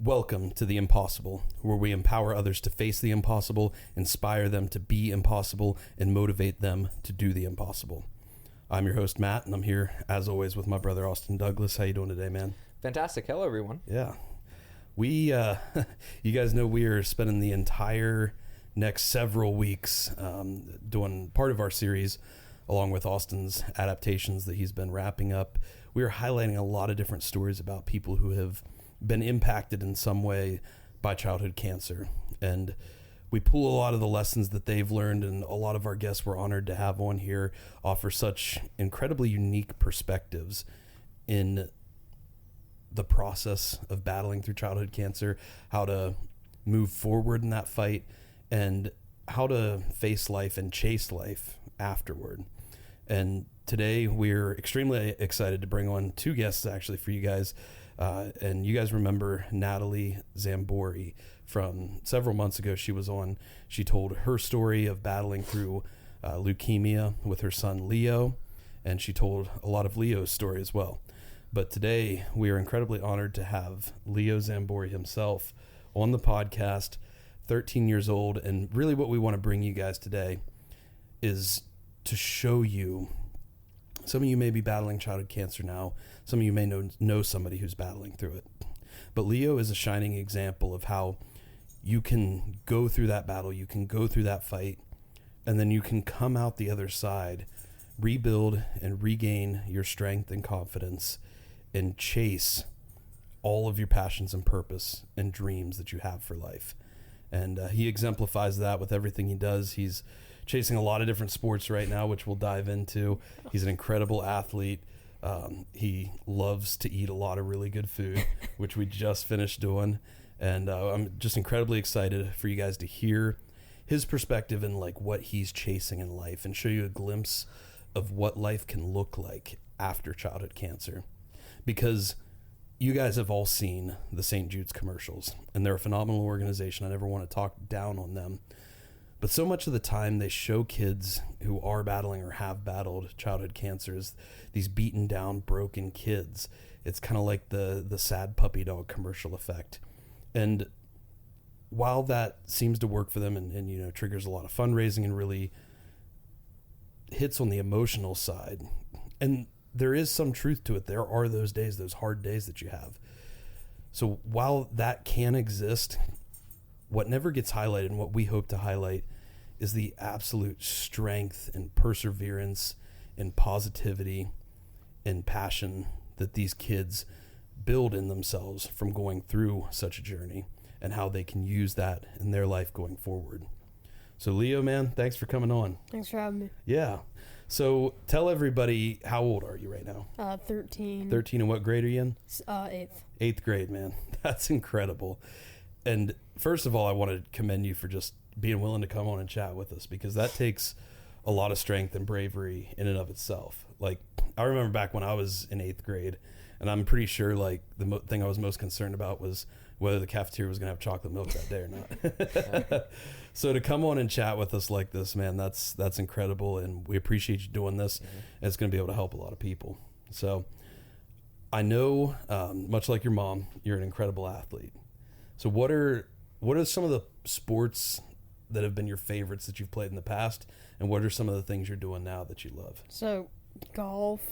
Welcome to The Impossible, where we empower others to face the impossible, inspire them to be impossible, and motivate them to do the impossible. I'm your host, Matt, and I'm here, as always, with my brother, Austin Douglas. How you doing today, man? Fantastic. Hello, everyone. Yeah. We, you guys know we are spending the entire next several weeks doing part of our series, along with Austin's adaptations that he's been wrapping up. We are highlighting a lot of different stories about people who have been impacted in some way by childhood cancer. And we pull a lot of the lessons that they've learned, and a lot of our guests we're honored to have on here offer such incredibly unique perspectives in the process of battling through childhood cancer, how to move forward in that fight, and how to face life and chase life afterward. And today we're extremely excited to bring on two guests actually for you guys. And you guys remember Natalie Zambori from several months ago. She was on. She told her story of battling through leukemia with her son Leo, and she told a lot of Leo's story as well. But today we are incredibly honored to have Leo Zambori himself on the podcast, 13 years old. And really what we want to bring you guys today is to show you, some of you may be battling childhood cancer now. Some of you may know somebody who's battling through it. But Leo is a shining example of how you can go through that battle, you can go through that fight, and then you can come out the other side, rebuild and regain your strength and confidence, and chase all of your passions and purpose and dreams that you have for life. And he exemplifies that with everything he does. He's chasing a lot of different sports right now, which we'll dive into. He's an incredible athlete. He loves to eat a lot of really good food, which we just finished doing. And I'm just incredibly excited for you guys to hear his perspective and like what he's chasing in life, and show you a glimpse of what life can look like after childhood cancer. Because you guys have all seen the St. Jude's commercials, and they're a phenomenal organization. I never want to talk down on them. But so much of the time they show kids who are battling or have battled childhood cancers, these beaten down, broken kids. It's kind of like the sad puppy dog commercial effect. And while that seems to work for them and you know, triggers a lot of fundraising and really hits on the emotional side, and there is some truth to it. There are those days, those hard days that you have. So while that can exist, what never gets highlighted, and what we hope to highlight, is the absolute strength and perseverance and positivity and passion that these kids build in themselves from going through such a journey, and how they can use that in their life going forward. So Leo, man, thanks for coming on. Thanks for having me. Yeah. So tell everybody, how old are you right now? 13. 13, and what grade are you in? 8th. 8th grade, man. That's incredible. And first of all, I want to commend you for just being willing to come on and chat with us, because that takes a lot of strength and bravery in and of itself. Like, I remember back when I was in 8th grade, and I'm pretty sure like the thing I was most concerned about was whether the cafeteria was going to have chocolate milk that day or not. So to come on and chat with us like this, man, that's incredible. And we appreciate you doing this. Mm-hmm. And it's going to be able to help a lot of people. So I know, much like your mom, you're an incredible athlete. So what are some of the sports that have been your favorites that you've played in the past, and what are some of the things you're doing now that you love? So golf,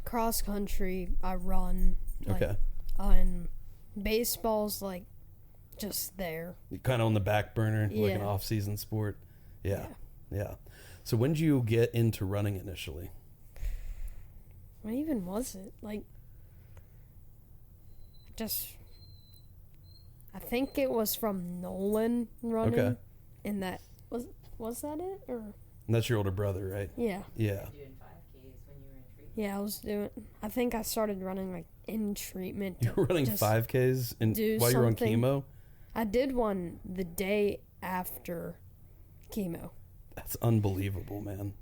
cross country, I run. Okay. And baseball's like just there. Kind of on the back burner, Yeah. like an off-season sport. Yeah. So when did you get into running initially? What even was it? Like, I think it was from Nolan running. Okay. And that was that it? Or And that's your older brother, right? yeah. Yeah. Doing 5Ks when you were in treatment. Yeah, I think I started running like in treatment. You were running 5Ks while you were on chemo? I did one the day after chemo. That's unbelievable, man.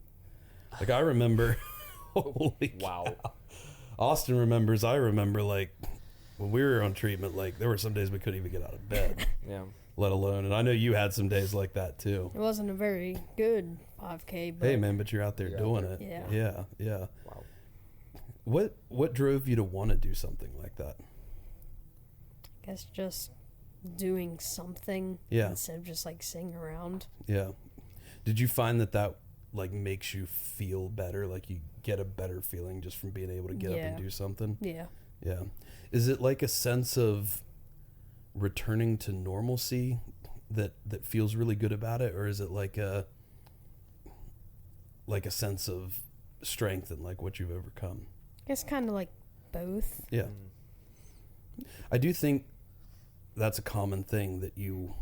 Like, I remember, holy Wow. cow. Austin remembers, I remember, like, when we were on treatment, like, there were some days we couldn't even get out of bed, Yeah. let alone, and I know you had some days like that, too. It wasn't a very good 5K, but Hey, man, but you're out there doing it. Yeah. Wow. What drove you to want to do something like that? guess just doing something Yeah. instead of just like sitting around. Yeah. Did you find that like makes you feel better? Like you get a better feeling just from being able to get up and do something? Yeah. Yeah. Is it like a sense of returning to normalcy that feels really good about it, or is it like a sense of strength and like what you've overcome? I guess kind of like both. Yeah. I do think that's a common thing that you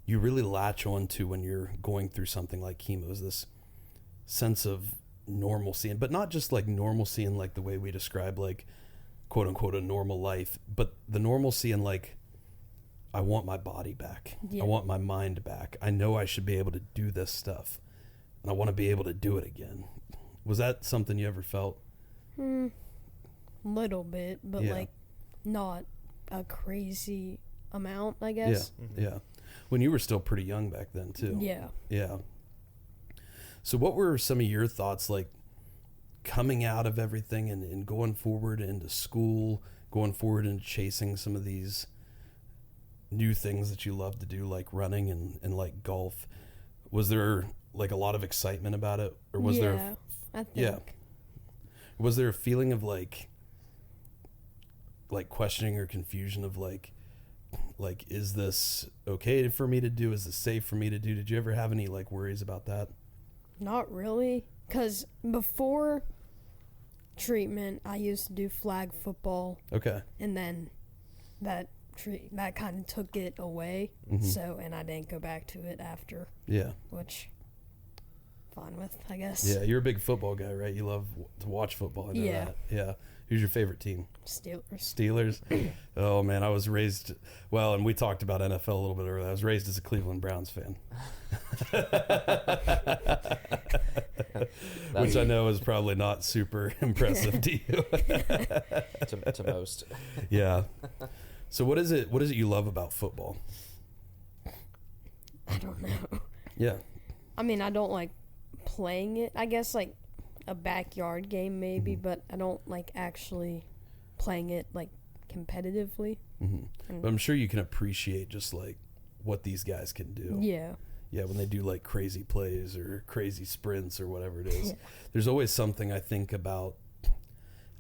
really latch onto when you're going through something like chemo, is this sense of normalcy, but not just like normalcy in like the way we describe like quote unquote a normal life, but the normalcy in like, I want my body back. Yeah. I want my mind back. I know I should be able to do this stuff, and I want to be able to do it again. Was that something you ever felt? Little bit, but like not a crazy amount, I guess. Yeah. When you were still pretty young back then too. Yeah. So what were some of your thoughts like coming out of everything and going forward into school, going forward and chasing some of these new things that you love to do, like running and like golf? Was there like a lot of excitement about it, or was there I think. Was there a feeling of like questioning or confusion of like is this okay for me to do? Is this safe for me to do? Did you ever have any like worries about that? Not really, because before treatment, I used to do flag football. Okay. And then that kind of took it away. So, and I didn't go back to it after. Yeah. Which, fine with, I guess. Yeah, you're a big football guy, right? You love to watch football. I know that. Yeah. Who's your favorite team? Steelers. Oh man, I was raised and we talked about NFL a little bit earlier. I was raised as a Cleveland Browns fan. Which I know is probably not super impressive to you. to most. Yeah. So what is it you love about football? I don't know. Yeah. I mean, I don't like playing it. I guess like a backyard game maybe, but I don't like actually playing it like competitively. But I'm sure you can appreciate just like what these guys can do. Yeah. Yeah, when they do like crazy plays or crazy sprints or whatever it is. There's always something I think about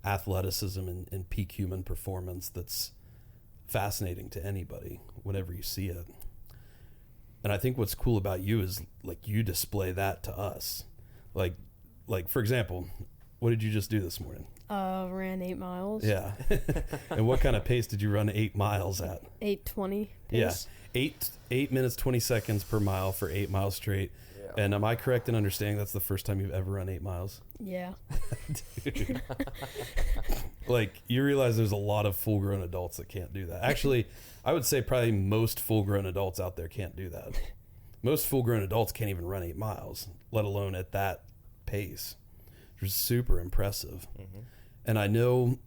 athleticism and peak human performance that's fascinating to anybody whenever you see it. And I think what's cool about you is like you display that to us. Like for example, what did you just do this morning? Ran 8 miles. Yeah. And what kind of pace did you run 8 miles at? 8:20 Yeah. pace. 8 minutes 20 seconds per mile for 8 miles straight. Yeah. And am I correct in understanding that's the first time you've ever run 8 miles? Yeah. Dude. Like you realize there's a lot of full-grown adults that can't do that. Actually, I would say probably most full-grown adults out there can't do that. Most full-grown adults can't even run 8 miles, let alone at that pace. It's super impressive. And I know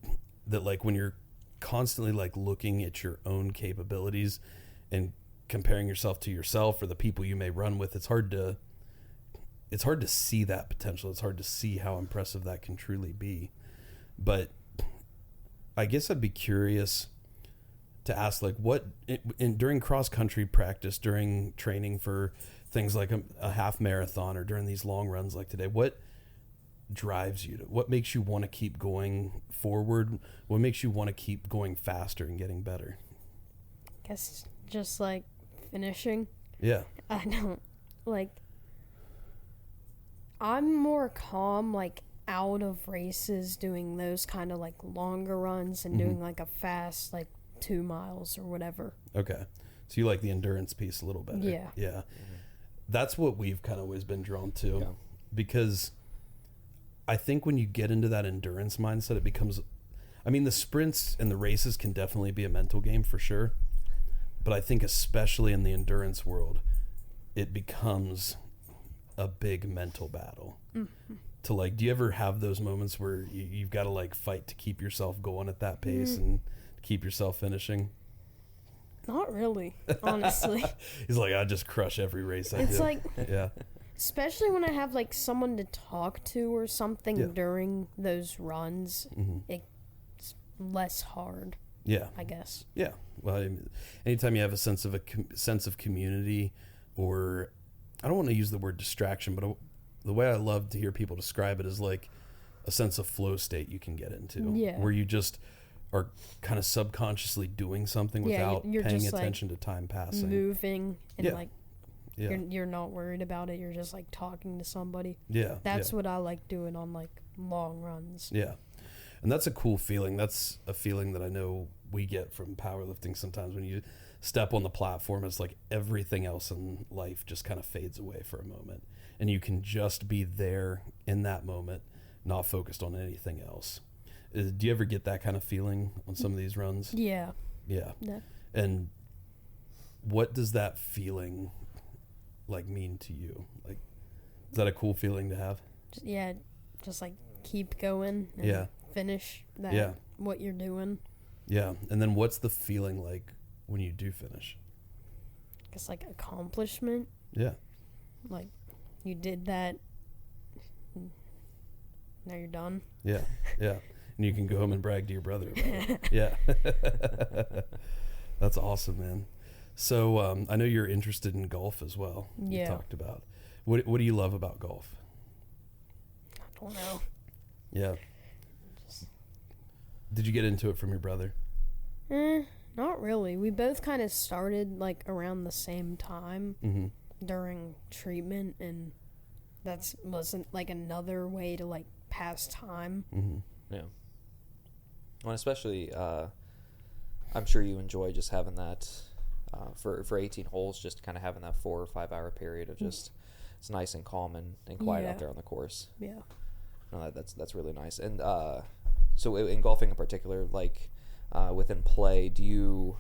that like when you're constantly like looking at your own capabilities and comparing yourself to yourself or the people you may run with, it's hard to see that potential. It's hard to see how impressive that can truly be. But I guess I'd be curious to ask like what during cross country practice, during training for things like a half marathon or during these long runs like today, what drives you what makes you want to keep going forward? What makes you want to keep going faster and getting better? I guess just like finishing. Yeah. I don't like, I'm more calm like out of races doing those kind of like longer runs and doing like a fast like 2 miles or whatever. Okay. So you like the endurance piece a little better. Yeah. Yeah. That's what we've kind of always been drawn to, because I think when you get into that endurance mindset, it becomes, I mean, the sprints and the races can definitely be a mental game for sure. But I think especially in the endurance world, it becomes a big mental battle. To like, do you ever have those moments where you've got to like fight to keep yourself going at that pace and keep yourself finishing? Not really, honestly. He's like, I just crush every race I do. It's like, yeah. especially when I have like someone to talk to or something during those runs, it's less hard. Yeah. I guess. Yeah. Well, anytime you have a sense of community, or I don't want to use the word distraction, but the way I love to hear people describe it is like a sense of flow state you can get into, Yeah. where you just are kind of subconsciously doing something without you're paying just, attention to time passing. Moving and Yeah. like Yeah. you're not worried about it. You're just like talking to somebody. Yeah. That's yeah. what I like doing on like long runs. Yeah. And that's a cool feeling. That's a feeling that I know we get from powerlifting sometimes. When you step on the platform, it's like everything else in life just kind of fades away for a moment. And you can just be there in that moment, not focused on anything else. Do you ever get that kind of feeling on some of these runs? Yeah. Yeah. Yeah. And what does that feeling like mean to you? Like, is that a cool feeling to have? Just like keep going and Yeah. finish that Yeah. what you're doing. Yeah. And then what's the feeling like when you do finish? It's like accomplishment. Yeah. Like you did that. Now you're done. Yeah. Yeah. And you can go home and brag to your brother about it. Yeah. That's awesome, man. So I know you're interested in golf as well. Yeah. You talked about. What do you love about golf? I don't know. Yeah. Did you get into it from your brother? Not really. We both kind of started like around the same time Mm-hmm. during treatment, and that's wasn't like another way to like pass time. Mm-hmm. Yeah. Well, especially, I'm sure you enjoy just having that for 18 holes, just kind of having that 4 or 5 hour period of just it's nice and calm and quiet out there on the course. Yeah. No, that's really nice. And so in golfing in particular, like within play, do you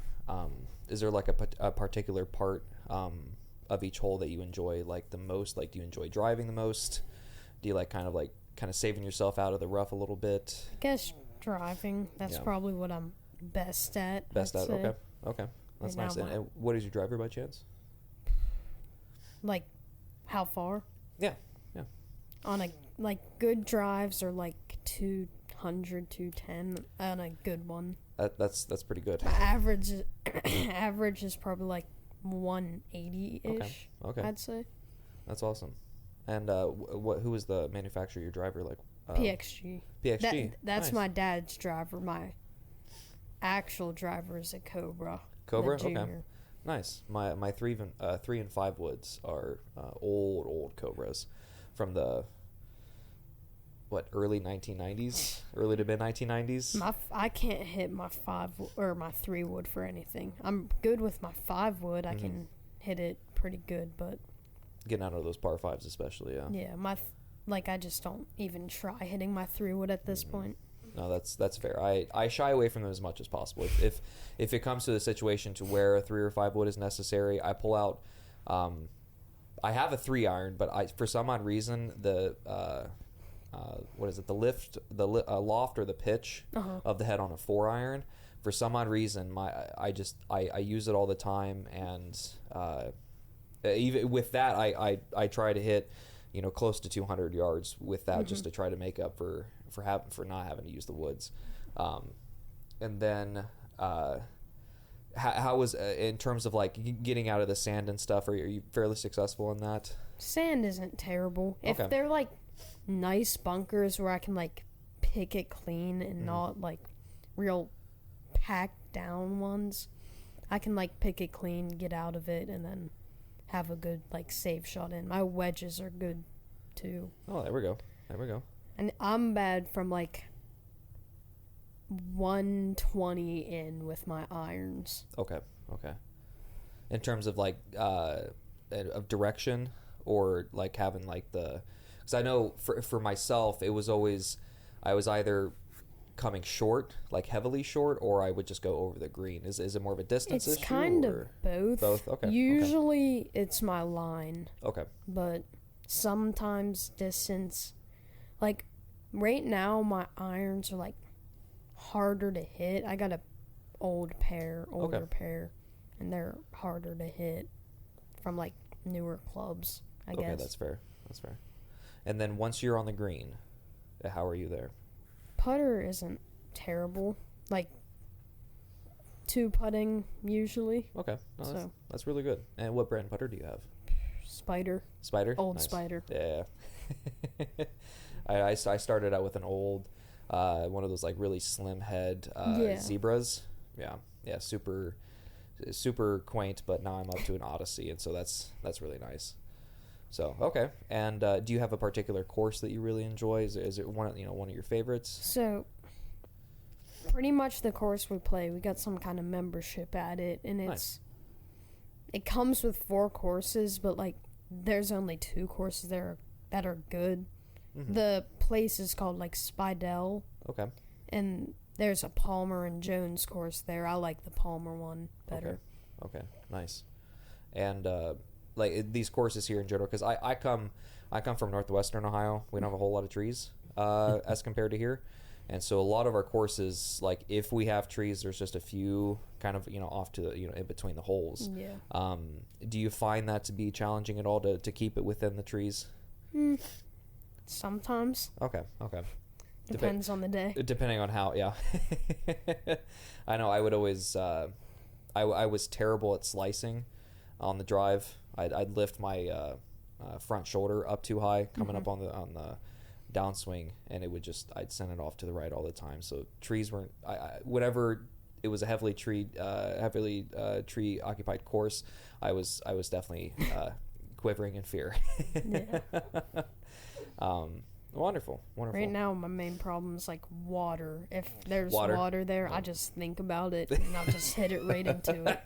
is there like a particular part of each hole that you enjoy like the most? Like, do you enjoy driving the most? Do you like kind of saving yourself out of the rough a little bit? I guess driving. That's Yeah. probably what I'm best at. Best I'd at? say. Okay. That's Right nice. now And what is your driver by chance? Like, how far? Yeah. On a like good drives are like 200, 210 on a good one. That's pretty good. My average is probably like 180-ish. Okay. I'd say. That's awesome. And who is the manufacturer of your driver? Like PXG. PXG. That's Nice. my dad's driver. My actual driver is a Cobra. Cobra. the Okay. Junior. Nice. My 3 and 5 woods are old Cobras from the early 1990s, early to mid 1990s. I can't hit my 3 wood for anything. I'm good with my 5 wood. I can hit it pretty good, but Getting out of those par 5s especially, yeah. yeah, I just don't even try hitting my 3 wood at this point. No, that's fair. I shy away from them as much as possible. If it comes to the situation to where a 3 or 5 wood is necessary, I pull out. I have a 3 iron, but for some odd reason the what is it? The loft or the pitch of the head on a 4 iron. For some odd reason, I use it all the time, and even with that, I try to hit close to 200 yards with that just to try to make up for not having to use the woods. And then how was in terms of like getting out of the sand and stuff? Are you fairly successful in that? Sand isn't terrible. If Okay. they're like nice bunkers where I can like pick it clean and not like real packed down ones, I can like pick it clean, get out of it, and then have a good like safe shot in. My wedges are good too. Oh, there we go. And I'm bad from like 120 in with my irons. Okay. In terms of like of direction, or like having like because I know for myself it was always I was either coming short, like heavily short, or I would just go over the green. Is it more of a distance It's issue? kind or? of both. Both? Okay. Usually it's my line, Okay. but sometimes distance. Like right now my irons are like harder to hit. I got a older pair, and they're harder to hit from like newer clubs, I guess. Okay, that's fair. And then once you're on the green, how are you there? Putter isn't terrible. Like 2 putting usually. Okay. No, So. that's really good. And what brand putter do you have? Spider. Spider? Old Nice. Spider. Yeah. I started out with an old, one of those like really slim head zebras. Yeah. Yeah. Super quaint, but now I'm up to an Odyssey, and so that's really nice. So okay, and do you have a particular course that you really enjoy? Is it one of your favorites? So, pretty much the course we play, we got some kind of membership at it, and it comes with 4 courses, but like there's only 2 courses there that are good. Mm-hmm. The place is called like Spidell. Okay. And there's a Palmer and Jones course there. I like the Palmer one better. Okay. Nice. And like these courses here in general, because I come from northwestern Ohio. We don't have a whole lot of trees as compared to here, and so a lot of our courses, like if we have trees, there's just a few kind of off to the in between the holes. Yeah. Do you find that to be challenging at all to keep it within the trees? Sometimes. Okay. Depends on the day. Depending on how, yeah. I know. I would always. I was terrible at slicing on the drive. I'd lift my front shoulder up too high coming up on the downswing, and it would I'd send it off to the right all the time. So trees weren't. Whenever it was a heavily tree occupied course, I was definitely quivering in fear. Yeah. Wonderful. Right now, my main problem is like water. If there's water there, I just think about it and I'll just hit it right into it.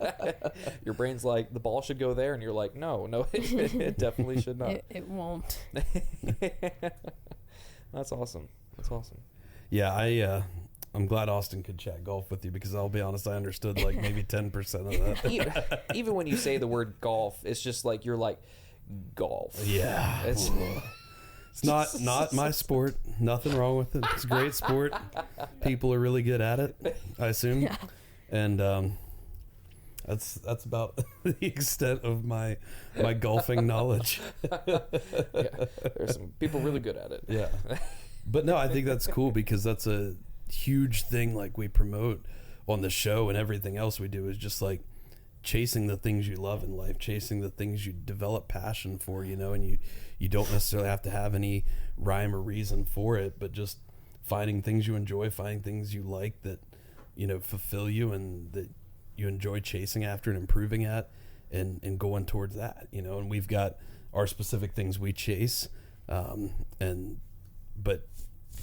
Your brain's like, the ball should go there, and you're like, no, it definitely should not. It won't. That's awesome. Yeah, I'm glad Austin could chat golf with you, because I'll be honest, I understood like maybe 10% of that. Even when you say the word golf, it's just like you're like, golf. Yeah. It's not my sport. Nothing wrong with it. It's a great sport. People are really good at it, I assume. Yeah. And that's about the extent of my golfing knowledge. Yeah. There's some people really good at it. Yeah. But no, I think that's cool, because that's a huge thing like we promote on the show, and everything else we do is just like chasing the things you love in life, chasing the things you develop passion for, and you don't necessarily have to have any rhyme or reason for it, but just finding things you enjoy, finding things you like that, fulfill you and that you enjoy chasing after and improving at, and going towards that, and we've got our specific things we chase. But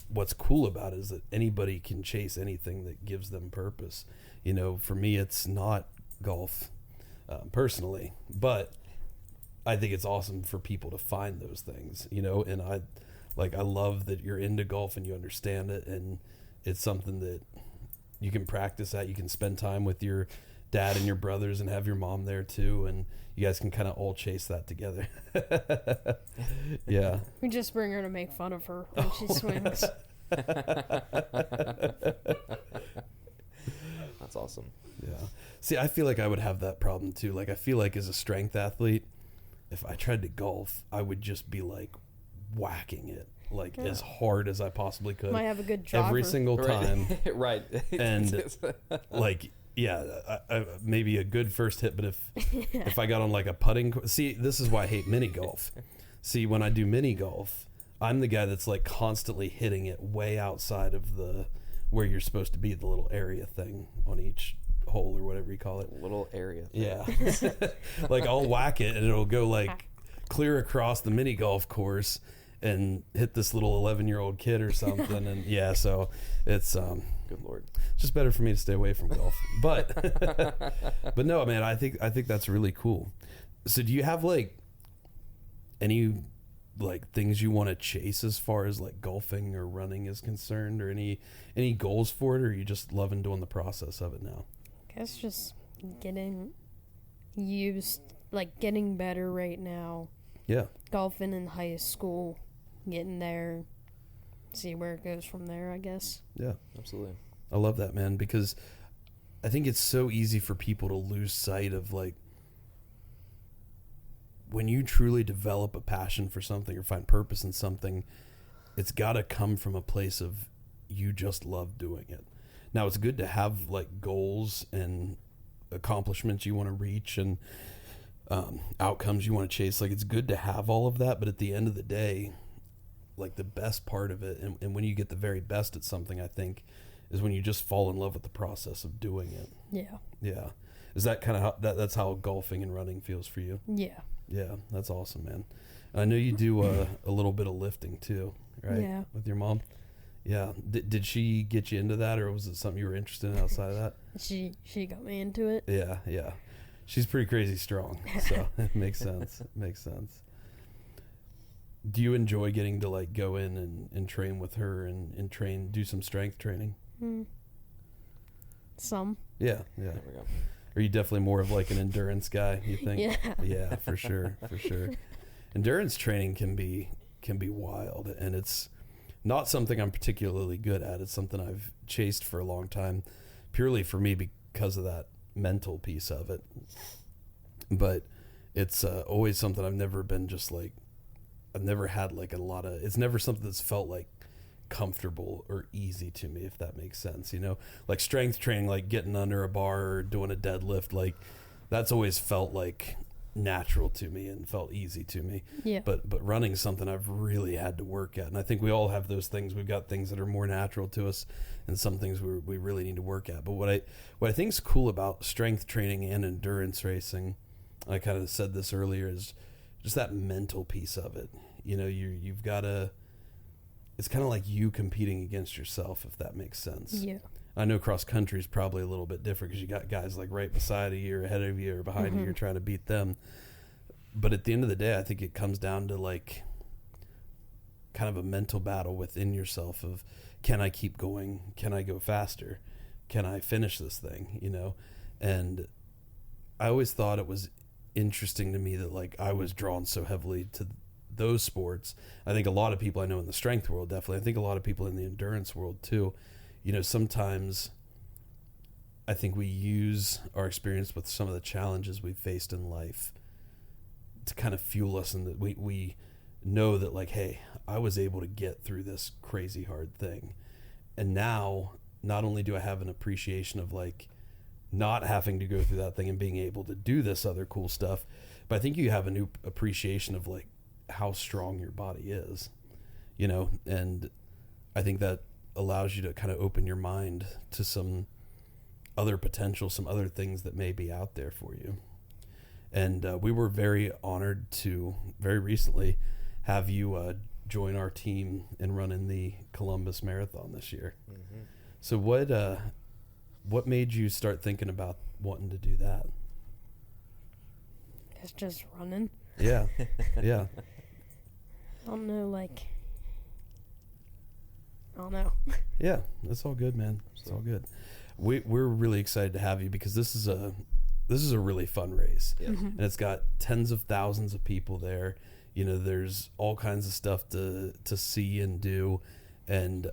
what's cool about it is that anybody can chase anything that gives them purpose. For me, it's not golf personally, but I think it's awesome for people to find those things, and I love that you're into golf and you understand it, and it's something that you can practice at. You can spend time with your dad and your brothers and have your mom there too, and you guys can kind of all chase that together. Yeah. We just bring her to make fun of her when she swings. That's awesome. Yeah. See, I feel like I would have that problem too. Like, I feel like as a strength athlete, if I tried to golf, I would just be like whacking it as hard as I possibly could. Might have a good driver. Every single time. Right. And like, yeah, I, maybe a good first hit, but if I got on like a putting, see, this is why I hate mini golf. See, when I do mini golf, I'm the guy that's like constantly hitting it way outside of where you're supposed to be, the little area thing on each hole or whatever you call it. Little area thing. Yeah. Like, I'll whack it and it'll go like clear across the mini golf course and hit this little 11-year-old kid or something. And yeah, so it's good Lord, it's just better for me to stay away from golf. But but no, man, I think that's really cool. So do you have like any like things you want to chase as far as like golfing or running is concerned, or any goals for it, or are you just loving doing the process of it now? I guess just getting better right now. Yeah. Golfing in high school, getting there, see where it goes from there, I guess. Yeah. Absolutely. I love that, man, because I think it's so easy for people to lose sight of like, when you truly develop a passion for something or find purpose in something, it's got to come from a place of you just love doing it. Now it's good to have like goals and accomplishments you want to reach and outcomes you want to chase. Like it's good to have all of that, but at the end of the day, like the best part of it, and when you get the very best at something, I think, is when you just fall in love with the process of doing it. Yeah. Yeah. Is that kind of how that's how golfing and running feels for you? Yeah. Yeah, that's awesome, man. I know you do a little bit of lifting too, right? Yeah. With your mom. Yeah. Did she get you into that, or was it something you were interested in outside of that? She got me into it. Yeah, yeah. She's pretty crazy strong, so it makes sense. It makes sense. Do you enjoy getting to like go in and train with her and do some strength training? Some. Yeah, yeah. There we go. Are you definitely more of like an endurance guy, you think? Yeah. Yeah, for sure, for sure. Endurance training can be wild, and it's not something I'm particularly good at. It's something I've chased for a long time, purely for me because of that mental piece of it. But it's always something I've never been just like, I've never had like a lot of, it's never something that's felt like comfortable or easy to me, if that makes sense, you know, like strength training, like getting under a bar or doing a deadlift, like that's always felt like natural to me and felt easy to me. Yeah. But running is something I've really had to work at, and I think we all have those things. We've got things that are more natural to us and some things we really need to work at. But what I think is cool about strength training and endurance racing, I kind of said this earlier, is just that mental piece of it. You know, you've got to, it's kind of like you competing against yourself, if that makes sense. Yeah. I know cross country is probably a little bit different because you got guys like right beside of you or ahead of you or behind you, you're trying to beat them. But at the end of the day, I think it comes down to like kind of a mental battle within yourself of, can I keep going? Can I go faster? Can I finish this thing? You know? And I always thought it was interesting to me that like I was drawn so heavily to those sports. I think a lot of people I know in the strength world, definitely. I think a lot of people in the endurance world too. You know, sometimes I think we use our experience with some of the challenges we've faced in life to kind of fuel us, and that we know that like, hey, I was able to get through this crazy hard thing. And now not only do I have an appreciation of like not having to go through that thing and being able to do this other cool stuff, but I think you have a new appreciation of like how strong your body is, you know, and I think that allows you to kind of open your mind to some other potential, some other things that may be out there for you. And we were very honored to very recently have you join our team and run in the Columbus Marathon this year. Mm-hmm. So what made you start thinking about wanting to do that? It's just running. Yeah. Yeah. I don't know, like, I don't know. Yeah, that's all good, man. It's all good. We're really excited to have you because this is a really fun race. Yeah. Mm-hmm. And it's got tens of thousands of people there. You know, there's all kinds of stuff to see and do, and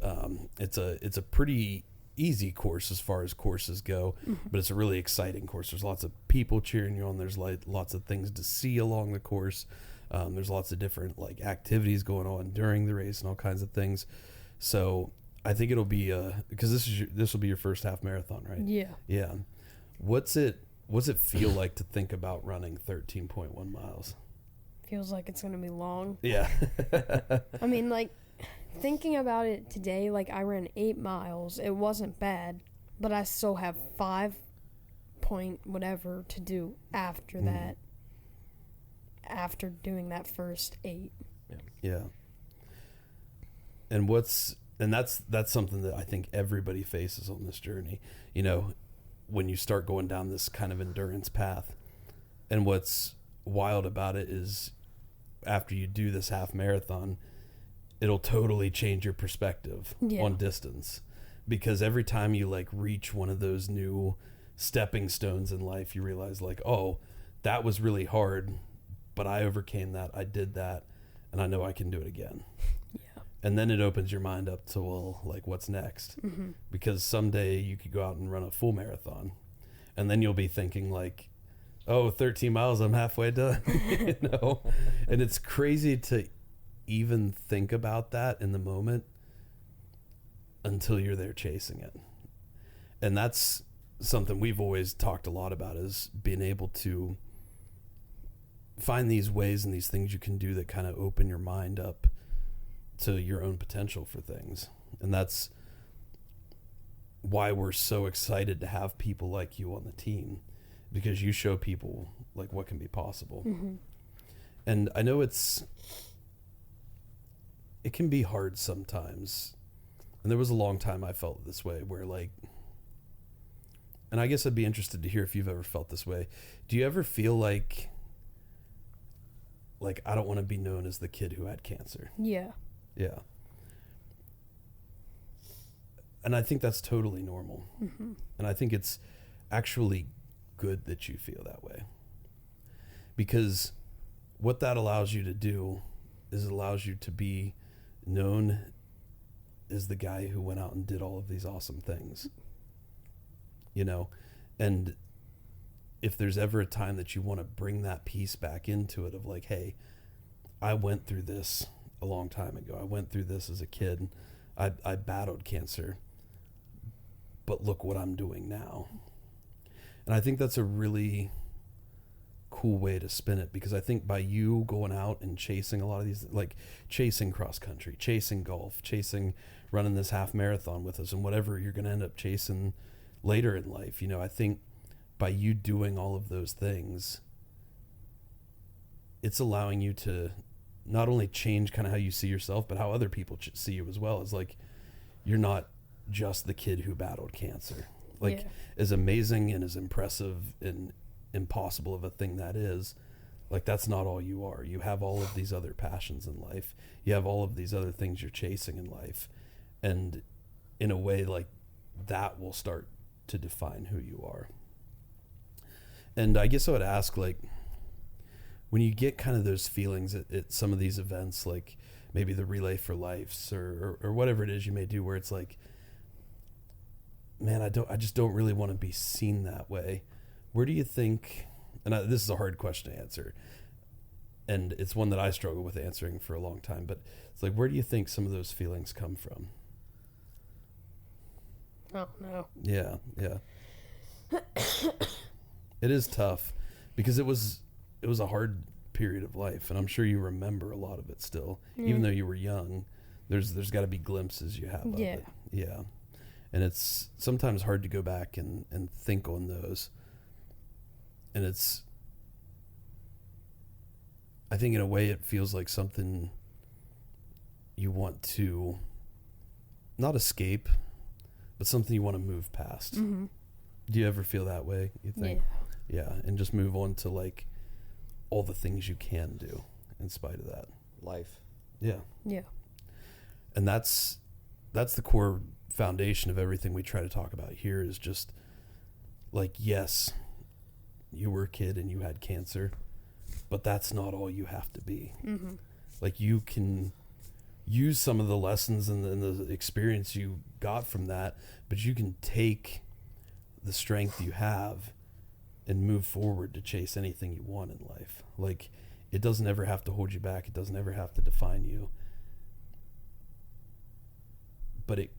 it's a pretty easy course as far as courses go, but it's a really exciting course. There's lots of people cheering you on. There's like lots of things to see along the course. There's lots of different like activities going on during the race and all kinds of things. So I think it'll be because this will be your first half marathon, right? Yeah. Yeah. What's it feel like to think about running 13.1 miles? Feels like it's gonna be long. Yeah. I mean, like, thinking about it today, like, I ran 8 miles. It wasn't bad, but I still have 5 point whatever to do after that. After doing that first 8. Yeah. And that's something that I think everybody faces on this journey. You know, when you start going down this kind of endurance path. And what's wild about it is after you do this half marathon, it'll totally change your perspective on distance, because every time you like reach one of those new stepping stones in life, you realize like, oh, that was really hard, but I overcame that. I did that, and I know I can do it again. Yeah. And then it opens your mind up to, well, like, what's next? Because someday you could go out and run a full marathon, and then you'll be thinking like, oh, 13 miles, I'm halfway done. You know? And it's crazy to even think about that in the moment until you're there chasing it. And that's something we've always talked a lot about, is being able to find these ways and these things you can do that kind of open your mind up to your own potential for things. And that's why we're so excited to have people like you on the team, because you show people like what can be possible. Mm-hmm. And I know it can be hard sometimes. And there was a long time I felt this way, where like, and I guess I'd be interested to hear if you've ever felt this way. Do you ever feel like I don't want to be known as the kid who had cancer? Yeah. Yeah. And I think that's totally normal. Mm-hmm. And I think it's actually good that you feel that way, because what that allows you to do is it allows you to be known as the guy who went out and did all of these awesome things, you know. And if there's ever a time that you want to bring that piece back into it of like, hey, I went through this a long time ago. I went through this as a kid. I battled cancer, but look what I'm doing now. And I think that's a really cool way to spin it, because I think by you going out and chasing a lot of these, like chasing cross country, chasing golf, chasing running this half marathon with us, and whatever you're going to end up chasing later in life, you know, I think by you doing all of those things, it's allowing you to not only change kind of how you see yourself, but how other people see you as well. It's like, you're not just the kid who battled cancer. Like, Yeah. as amazing and as impressive and impossible of a thing that is, like, that's not all you are. You have all of these other passions in life. You have all of these other things you're chasing in life. And in a way, like, that will start to define who you are. And I guess I would ask, like, when you get kind of those feelings at some of these events, like maybe the Relay for Lives or whatever it is you may do, where it's like, man, I just don't really want to be seen that way. Where do you think, and this is a hard question to answer, and it's one that I struggle with answering for a long time, but it's like, where do you think some of those feelings come from? Oh, no. Yeah. It is tough, because it was a hard period of life, and I'm sure you remember a lot of it still. Even though you were young, there's got to be glimpses you have of it. Yeah. And it's sometimes hard to go back and think on those. And I think in a way it feels like something you want to not escape, but something you want to move past. Mm-hmm. Do you ever feel that way, you think? Yeah. And just move on to like all the things you can do in spite of that. Life. Yeah. Yeah. And that's the core foundation of everything we try to talk about here, is just like, yes, you were a kid and you had cancer, but that's not all you have to be. Mm-hmm. Like, you can use some of the lessons and the experience you got from that, but you can take the strength you have and move forward to chase anything you want in life. Like, it doesn't ever have to hold you back. It doesn't ever have to define you. But it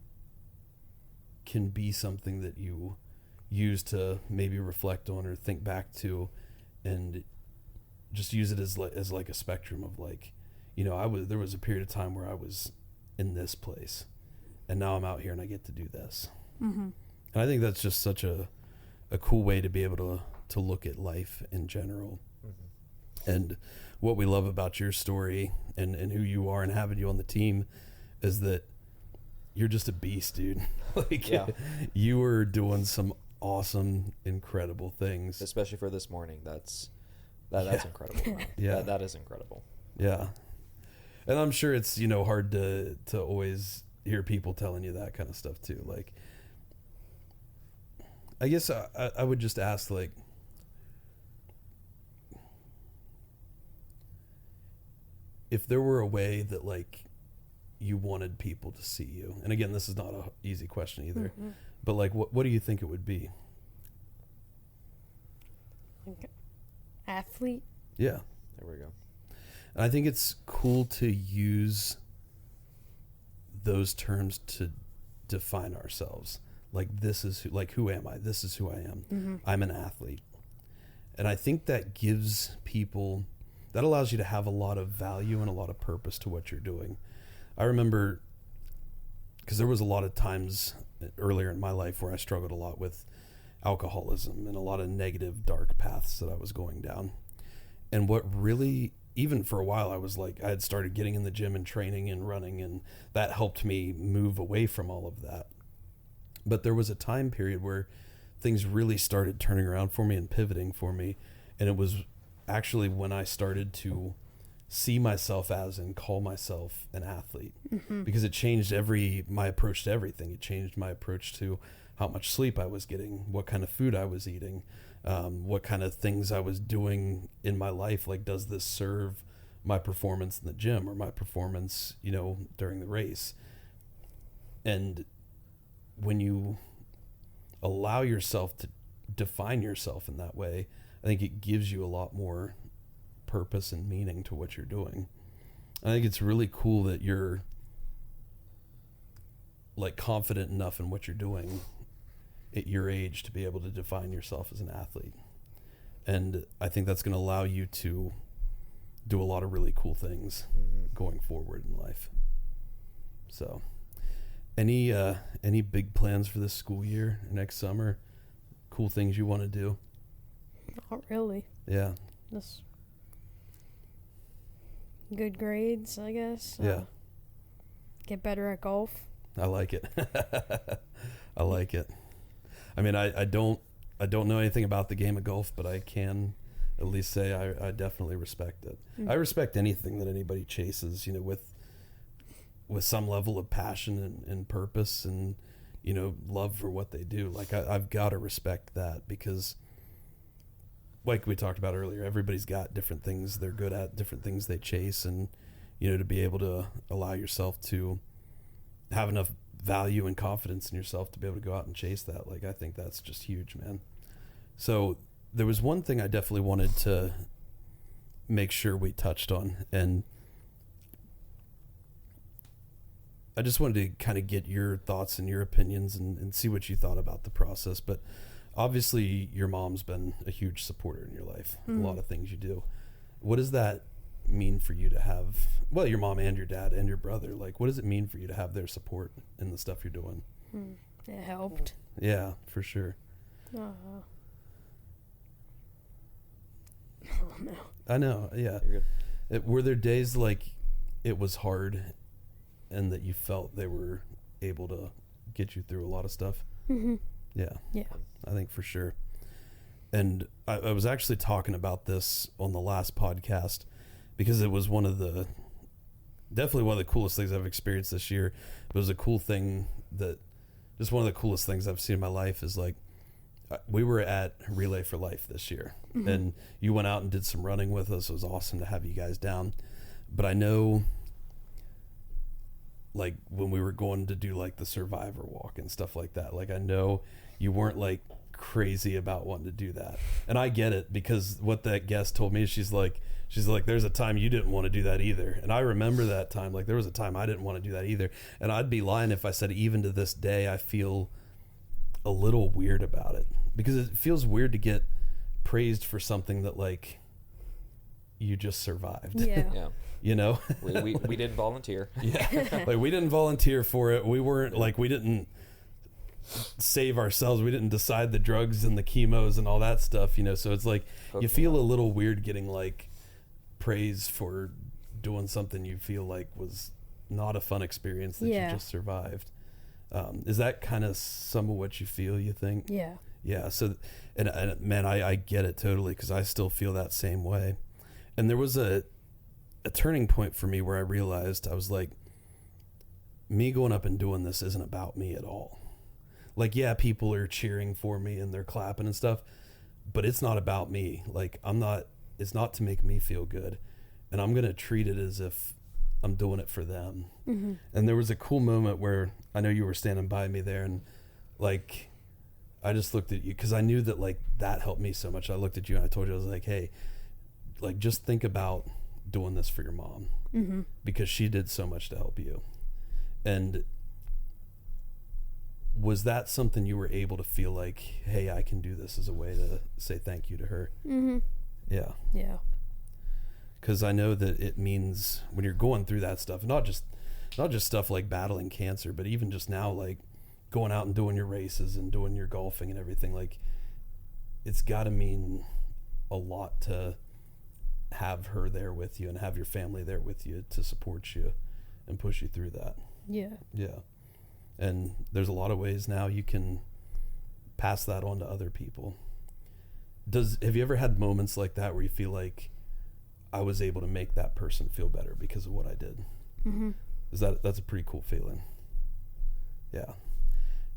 can be something that you use to maybe reflect on or think back to, and just use it as like a spectrum of like, you know, there was a period of time where I was in this place, and now I'm out here and I get to do this. Mm-hmm. And I think that's just such a cool way to be able to look at life in general. Mm-hmm. And what we love about your story and who you are and having you on the team is that you're just a beast, dude. Like, yeah. You were doing some awesome, incredible things. Especially for this morning. That's incredible. Yeah. That is incredible. Yeah. And I'm sure it's, you know, hard to always hear people telling you that kind of stuff too. Like, I guess I would just ask, like, if there were a way that, like, you wanted people to see you, and again, this is not an easy question either, Mm-hmm. but like, what do you think it would be? Like, athlete. Yeah. There we go. And I think it's cool to use those terms to define ourselves. like, this is who am I? This is who I am. Mm-hmm. I'm an athlete. And I think that gives people, that allows you to have a lot of value and a lot of purpose to what you're doing. I remember, because there was a lot of times earlier in my life where I struggled a lot with alcoholism and a lot of negative, dark paths that I was going down. And what really, even for a while, I was like, I had started getting in the gym and training and running, and that helped me move away from all of that. But there was a time period where things really started turning around for me and pivoting for me. And it was actually when I started to see myself as and call myself an athlete, because it changed my approach to everything. It changed my approach to how much sleep I was getting, what kind of food I was eating, what kind of things I was doing in my life. Like, does this serve my performance in the gym or my performance, during the race? And when you allow yourself to define yourself in that way, I think it gives you a lot more purpose and meaning to what you're doing. I think it's really cool that you're like confident enough in what you're doing at your age to be able to define yourself as an athlete. And I think that's going to allow you to do a lot of really cool things going forward in life. So any big plans for this school year, next summer? Cool things you want to do? Not really. Yeah. Just good grades, I guess. Yeah. Get better at golf. I like it. I like it. I mean, I don't know anything about the game of golf, but I can at least say I definitely respect it. I respect anything that anybody chases, with some level of passion and purpose and, love for what they do. Like, I've got to respect that, because like we talked about earlier, everybody's got different things they're good at, different things they chase, and, to be able to allow yourself to have enough value and confidence in yourself to be able to go out and chase that. Like, I think that's just huge, man. So there was one thing I definitely wanted to make sure we touched on, and I just wanted to kind of get your thoughts and your opinions and see what you thought about the process. But obviously your mom's been a huge supporter in your life, a lot of things you do. What does that mean for you to have, well, your mom and your dad and your brother? Like, what does it mean for you to have their support in the stuff you're doing? It helped. Yeah, for sure. Oh no. I know. Yeah. You're good. Were there days like it was hard and that you felt they were able to get you through a lot of stuff? Yeah. Yeah. I think for sure. And I was actually talking about this on the last podcast, because it was definitely one of the coolest things I've experienced this year. It was a cool thing just one of the coolest things I've seen in my life is, like, we were at Relay for Life this year, and you went out and did some running with us. It was awesome to have you guys down. But I know, like, when we were going to do like the Survivor walk and stuff like that, like, I know you weren't like crazy about wanting to do that. And I get it, because what that guest told me, she's like, there's a time you didn't want to do that either. And I remember that time. Like, there was a time I didn't want to do that either. And I'd be lying if I said even to this day I feel a little weird about it, because it feels weird to get praised for something that, like, you just survived. Yeah. Yeah. We didn't volunteer. Yeah. Like, we didn't volunteer for it. We weren't, like, we didn't save ourselves. We didn't decide the drugs and the chemos and all that stuff, so it's like you feel a little weird getting, like, praise for doing something you feel like was not a fun experience that you just survived. Is that kind of some of what you feel, you think? Yeah. So, and man, I get it totally, because I still feel that same way. And there was a turning point for me where I realized, I was like, me going up and doing this isn't about me at all. Like, yeah, people are cheering for me and they're clapping and stuff, but it's not about me. Like, it's not to make me feel good. And I'm going to treat it as if I'm doing it for them. And there was a cool moment where I know you were standing by me there, and, like, I just looked at you, because I knew that, like, that helped me so much. I looked at you and I told you, I was like, hey, like, just think about doing this for your mom, because she did so much to help you. And was that something you were able to feel like, hey, I can do this as a way to say thank you to her? Mm-hmm. Yeah. Yeah. Because I know that it means when you're going through that stuff, not just stuff like battling cancer, but even just now, like going out and doing your races and doing your golfing and everything, like it's got to mean a lot to have her there with you and have your family there with you to support you and push you through that. Yeah. Yeah. And there's a lot of ways now you can pass that on to other people. Have you ever had moments like that where you feel like I was able to make that person feel better because of what I did? Mm-hmm. That's a pretty cool feeling. Yeah.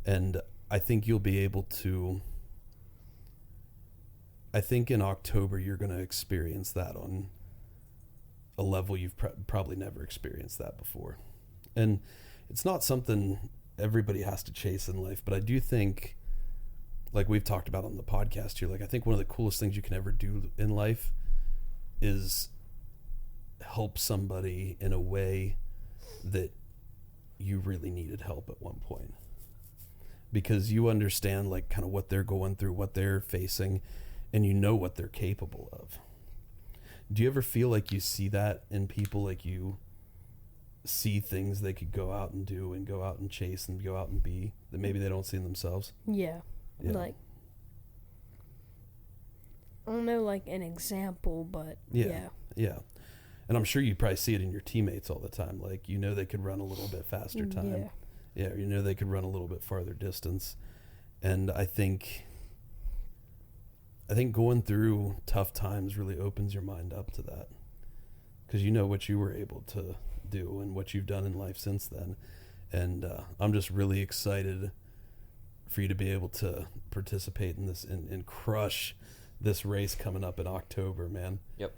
And I think you'll be able to, I think in October you're going to experience that on a level you've probably never experienced that before. And it's not something everybody has to chase in life, but I do think, like we've talked about on the podcast here, like I think one of the coolest things you can ever do in life is help somebody in a way that you really needed help at one point, because you understand like kind of what they're going through, what they're facing, and you know what they're capable of. Do you ever feel like you see that in people, like you see things they could go out and do and go out and chase and go out and be that maybe they don't see in themselves? Yeah. Like, I don't know, like an example, but yeah. And I'm sure you probably see it in your teammates all the time. Like, you know, they could run a little bit faster time. Yeah, you know, they could run a little bit farther distance. And I think going through tough times really opens your mind up to that, because you know what you were able to do and what you've done in life since then. And I'm just really excited for you to be able to participate in this and crush this race coming up in October, man. Yep.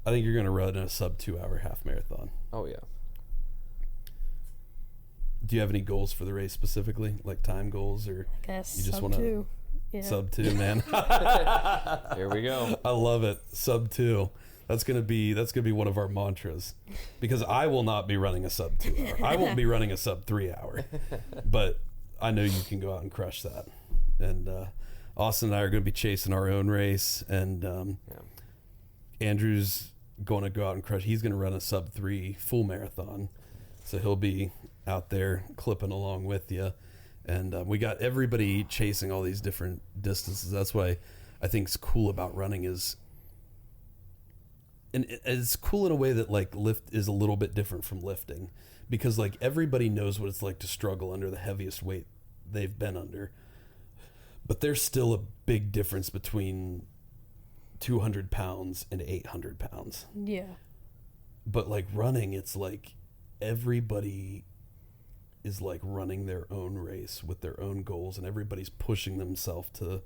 I think you're going to run a sub 2 hour half marathon. Oh, yeah. Do you have any goals for the race specifically, like time goals, or I guess you just sub want to 2? Yeah. Sub 2, man? Here we go. I love it. Sub 2. That's gonna be one of our mantras, because I will not be running a sub 2 hour. I won't be running a sub 3 hour, but I know you can go out and crush that. And Austin and I are going to be chasing our own race, and Andrew's going to go out and crush. He's going to run a sub 3 full marathon, so he'll be out there clipping along with you. And we got everybody chasing all these different distances. That's why I think it's cool about running is, and it's cool in a way that like lift is a little bit different from lifting, because like everybody knows what it's like to struggle under the heaviest weight they've been under, but there's still a big difference between 200 pounds and 800 pounds. Yeah. But like running, it's like everybody is like running their own race with their own goals, and everybody's pushing themselves to,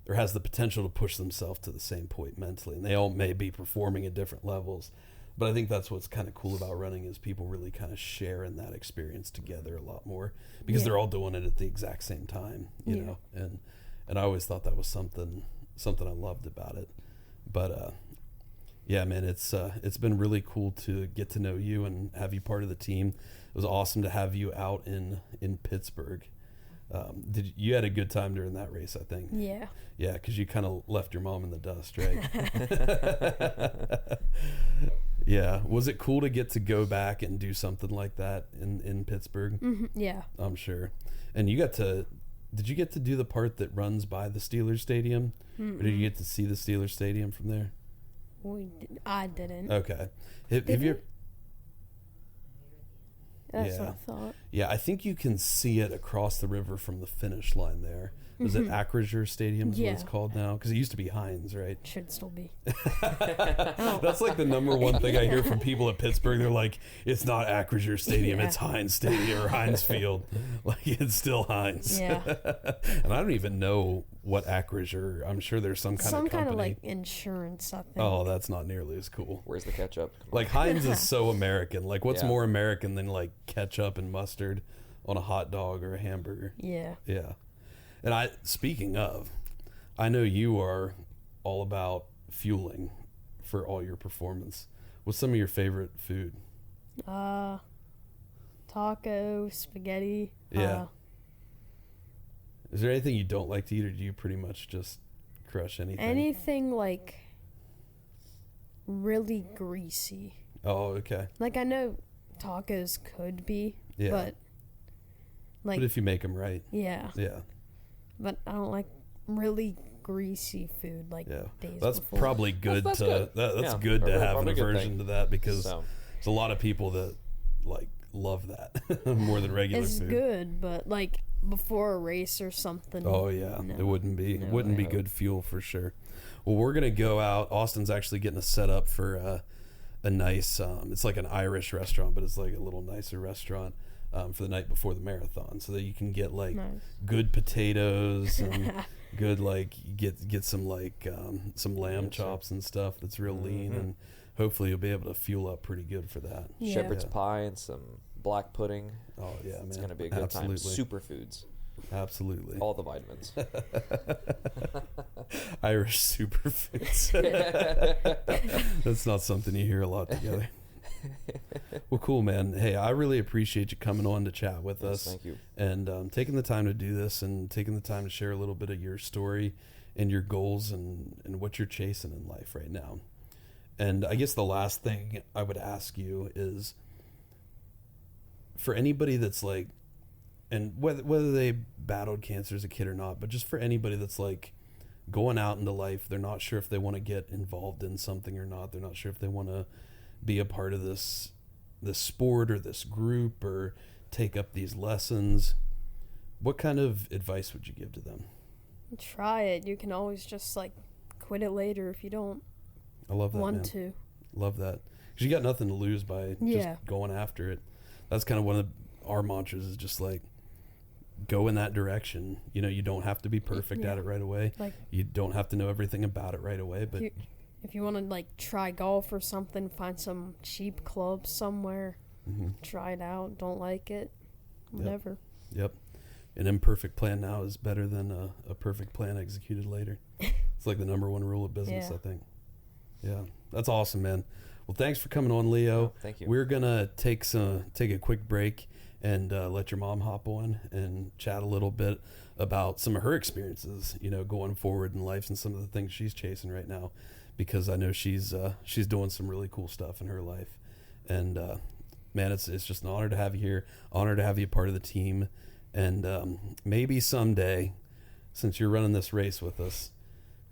or has the potential to push themselves to the same point mentally, and they all may be performing at different levels. But I think that's what's kind of cool about running is people really kind of share in that experience together a lot more, because they're all doing it at the exact same time, you know. And I always thought that was something I loved about it. But yeah, man, it's been really cool to get to know you and have you part of the team. It was awesome to have you out in Pittsburgh. You had a good time during that race, I think. Yeah. Yeah, because you kind of left your mom in the dust, right? Yeah. Was it cool to get to go back and do something like that in Pittsburgh? Mm-hmm. Yeah. I'm sure. And did you get to do the part that runs by the Steelers Stadium? Mm-mm. Or did you get to see the Steelers Stadium from there? I didn't. Okay. Have you? That's what I thought. Yeah, I think you can see it across the river from the finish line there. Was it Acrisure Stadium is what it's called now? Because it used to be Heinz, right? Should still be. That's like the number one thing I hear from people at Pittsburgh. They're like, it's not Acrisure Stadium, it's Heinz Stadium or Heinz Field. Like, it's still Heinz. Yeah. And I don't even know what Acrisure, I'm sure there's some kind of company. Some kind of like insurance, I think. Oh, that's not nearly as cool. Where's the ketchup? Like, Heinz is so American. Like, what's more American than like ketchup and mustard on a hot dog or a hamburger? Yeah. Yeah. And speaking of, I know you are all about fueling for all your performance. What's some of your favorite food? Taco, spaghetti. Yeah. Is there anything you don't like to eat, or do you pretty much just crush anything? Anything like really greasy. Oh, okay. Like I know tacos could be, Yeah. but like But if you make them right. yeah. Yeah. But I don't like really greasy food like Yeah. days That's before. probably good That's to good. that's Yeah, good to probably- have an probably a good aversion thing. to that, because So, there's a lot of people that like love that more than regular It's food. good, but like before a race or something. Oh yeah, no. it wouldn't be No wouldn't be way. good fuel for sure. Well, we're gonna go out. Austin's actually getting us set up for a nice. It's like an Irish restaurant, but it's like a little nicer restaurant for the night before the marathon, so that you can get like Nice. good potatoes and good like get some like some lamb Yes, sir. chops and stuff that's real lean, Mhm. and hopefully you'll be able to fuel up pretty good for that. Yeah. shepherd's Yeah. pie and some black pudding. Oh yeah, man, It's going to be a good time. Superfoods. Absolutely. All the vitamins. Irish superfoods. That's not something you hear a lot together. Well, cool, man. Hey, I really appreciate you coming on to chat with Yes, us thank you. and taking the time to do this and taking the time to share a little bit of your story and your goals and what you're chasing in life right now. And I guess the last thing I would ask you is, for anybody that's like, and whether they battled cancer as a kid or not, but just for anybody that's like going out into life, they're not sure if they want to get involved in something or not. They're not sure if they want to be a part of this sport or this group or take up these lessons. What kind of advice would you give to them? Try it. You can always just like quit it later if you don't I love that, want man. to. Love that. Because you got nothing to lose by Yeah. just going after it. That's kind of one of our mantras, is just like, go in that direction. You know, you don't have to be perfect Yeah. at it right away. Like You don't have to know everything about it right away, but if you want to like try golf or something, find some cheap clubs somewhere. mhm. Try it out. Don't like it, whatever. Yep. An imperfect plan now is better than a perfect plan executed later. It's like the number one rule of business, Yeah. I think. Yeah. That's awesome, man. Well, thanks for coming on, Leo. Thank you. We're going to take a quick break and let your mom hop on and chat a little bit about some of her experiences, you know, going forward in life and some of the things she's chasing right now, because I know she's doing some really cool stuff in her life. And man, it's just an honor to have you here. Honor to have you part of the team. And maybe someday, since you're running this race with us,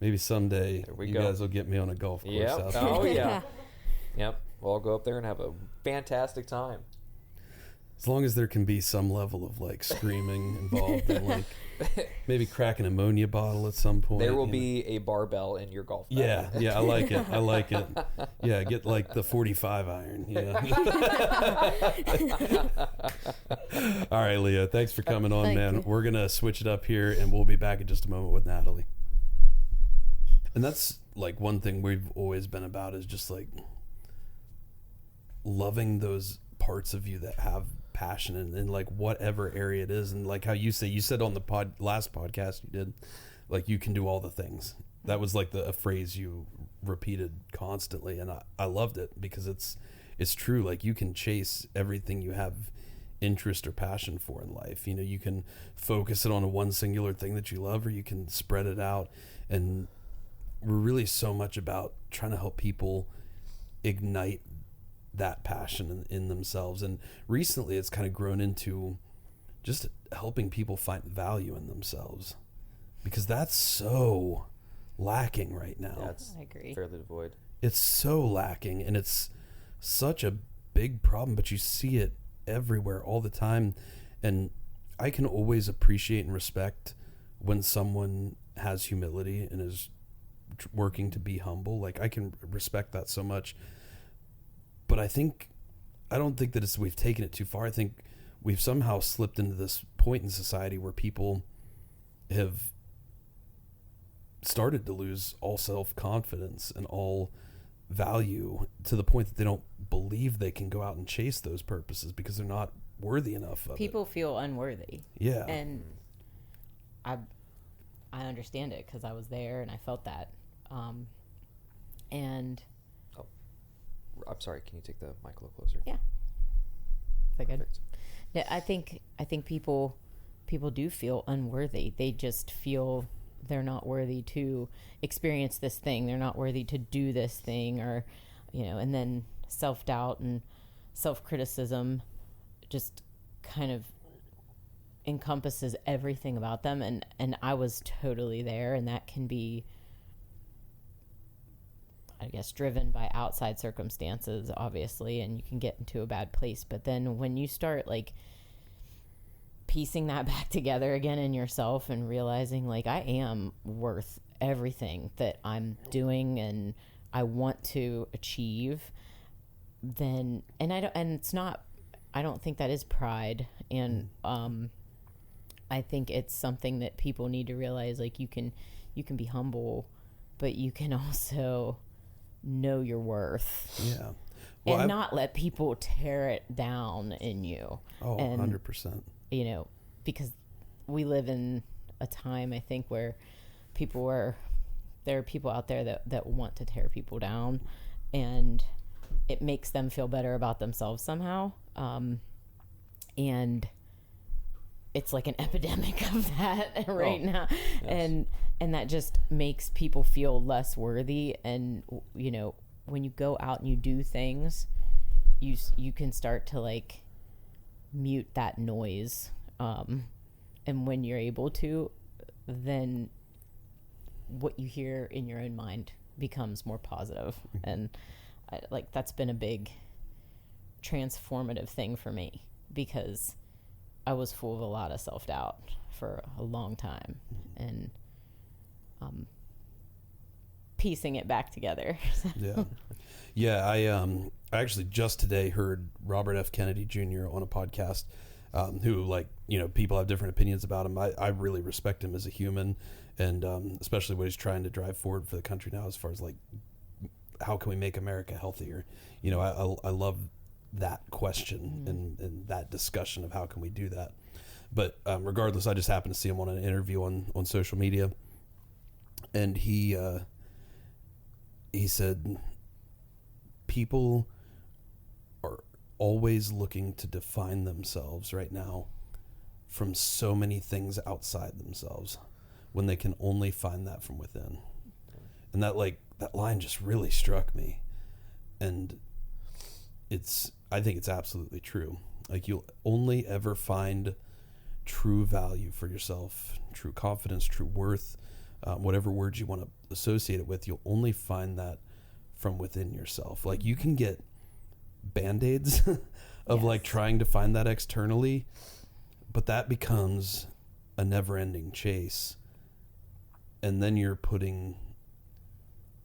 maybe someday There we you go. guys will get me on a golf course Yep. out there. Oh, yeah. Yep. We'll all go up there and have a fantastic time. As long as there can be some level of like screaming involved and like maybe crack an ammonia bottle at some point. There will you know. be a barbell in your golf bag. Yeah, I like it. I like it. Yeah, get like the 45 iron. Yeah. All right, Leo. Thanks for coming on, Thank man. you. We're gonna switch it up here, and we'll be back in just a moment with Natalie. And that's like one thing we've always been about, is just like loving those parts of you that have passion in like whatever area it is. And like how you said on the last podcast you did, like, you can do all the things. That was like a phrase you repeated constantly, and I loved it, because it's true. Like, you can chase everything you have interest or passion for in life. You know, you can focus it on one singular thing that you love, or you can spread it out. And we're really so much about trying to help people ignite that passion in themselves. And recently it's kind of grown into just helping people find value in themselves, because that's so lacking right now. That's I agree. fairly devoid. It's so lacking, and it's such a big problem, but you see it everywhere all the time. And I can always appreciate and respect when someone has humility and is working to be humble. Like, I can respect that so much. But I don't think that we've taken it too far. I think we've somehow slipped into this point in society where people have started to lose all self-confidence and all value, to the point that they don't believe they can go out and chase those purposes because they're not worthy enough of People feel unworthy. it. Yeah. And I understand it, because I was there and I felt that. And I'm sorry. Can you take the mic a little closer? Yeah. Is that good? Perfect. Yeah, I think people people do feel unworthy. They just feel they're not worthy to experience this thing. They're not worthy to do this thing, or, and then self-doubt and self-criticism just kind of encompasses everything about them. And I was totally there, and that can be, I guess, driven by outside circumstances, obviously, and you can get into a bad place. But then when you start like piecing that back together again in yourself and realizing like I am worth everything that I'm doing and I want to achieve, then, I don't think that is pride. And I think it's something that people need to realize, like you can be humble, but you can also know your worth. Yeah. Well, and not let people tear it down in you. Oh, and, 100%. Because we live in a time, I think, where there are people out there that want to tear people down, and it makes them feel better about themselves somehow. And it's like an epidemic of that right now. Yes. And that just makes people feel less worthy. And, when you go out and you do things, you can start to like mute that noise. And when you're able to, then what you hear in your own mind becomes more positive. And that's been a big transformative thing for me, because I was full of a lot of self-doubt for a long time, and piecing it back together. Yeah. I actually just today heard Robert F. Kennedy Jr. on a podcast, who, people have different opinions about him. I really respect him as a human, and especially what he's trying to drive forward for the country now, as far as like, how can we make America healthier? I love that question and that discussion of how can we do that. But regardless, I just happened to see him on an interview on social media, and he said people are always looking to define themselves right now from so many things outside themselves, when they can only find that from within. And that line just really struck me. And I think it's absolutely true. Like, you'll only ever find true value for yourself, true confidence, true worth, whatever words you want to associate it with, you'll only find that from within yourself. Like, you can get band-aids of like trying to find that externally, but that becomes a never-ending chase. And then you're putting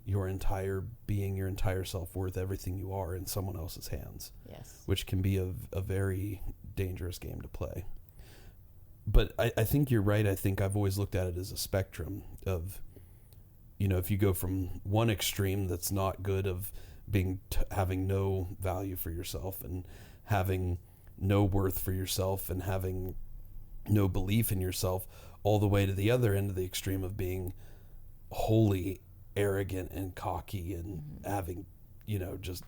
your entire being, your entire self-worth, everything you are, in someone else's hands. Yes. Which can be a very dangerous game to play. But I think you're right. I think I've always looked at it as a spectrum of, if you go from one extreme that's not good, of having no value for yourself and having no worth for yourself and having no belief in yourself, all the way to the other end of the extreme of being wholly arrogant and cocky and having, just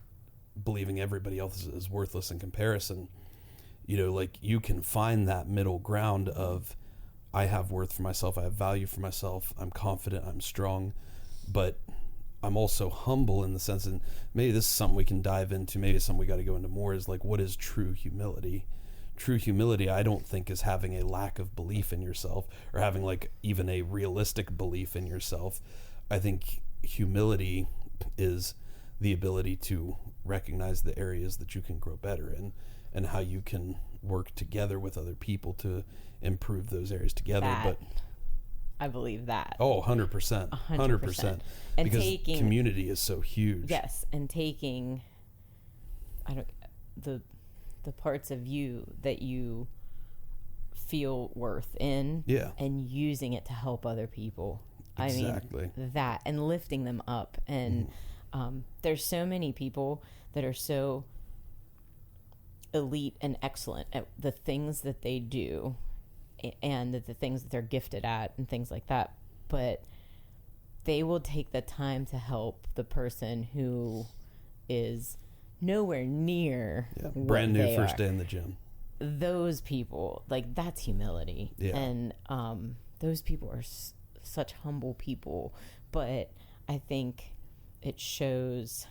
believing everybody else is worthless in comparison. You can find that middle ground of, I have worth for myself, I have value for myself, I'm confident, I'm strong, but I'm also humble, in the sense, and maybe this is something we can dive into, maybe it's something we got to go into more, is like, what is true humility? True humility, I don't think, is having a lack of belief in yourself, or having like even a realistic belief in yourself. I think humility is the ability to recognize the areas that you can grow better in, and how you can work together with other people to improve those areas together. But I believe that. Oh, 100%. 100%. And because community is so huge. Yes, and taking the parts of you that you feel worth in, and using it to help other people. Exactly. I mean, that, and lifting them up. And there's so many people that are so elite and excellent at the things that they do, and the things that they're gifted at and things like that, but they will take the time to help the person who is nowhere near brand new first day in the gym. those people, like, that's humility. Yeah. And those people are such humble people, but I think it shows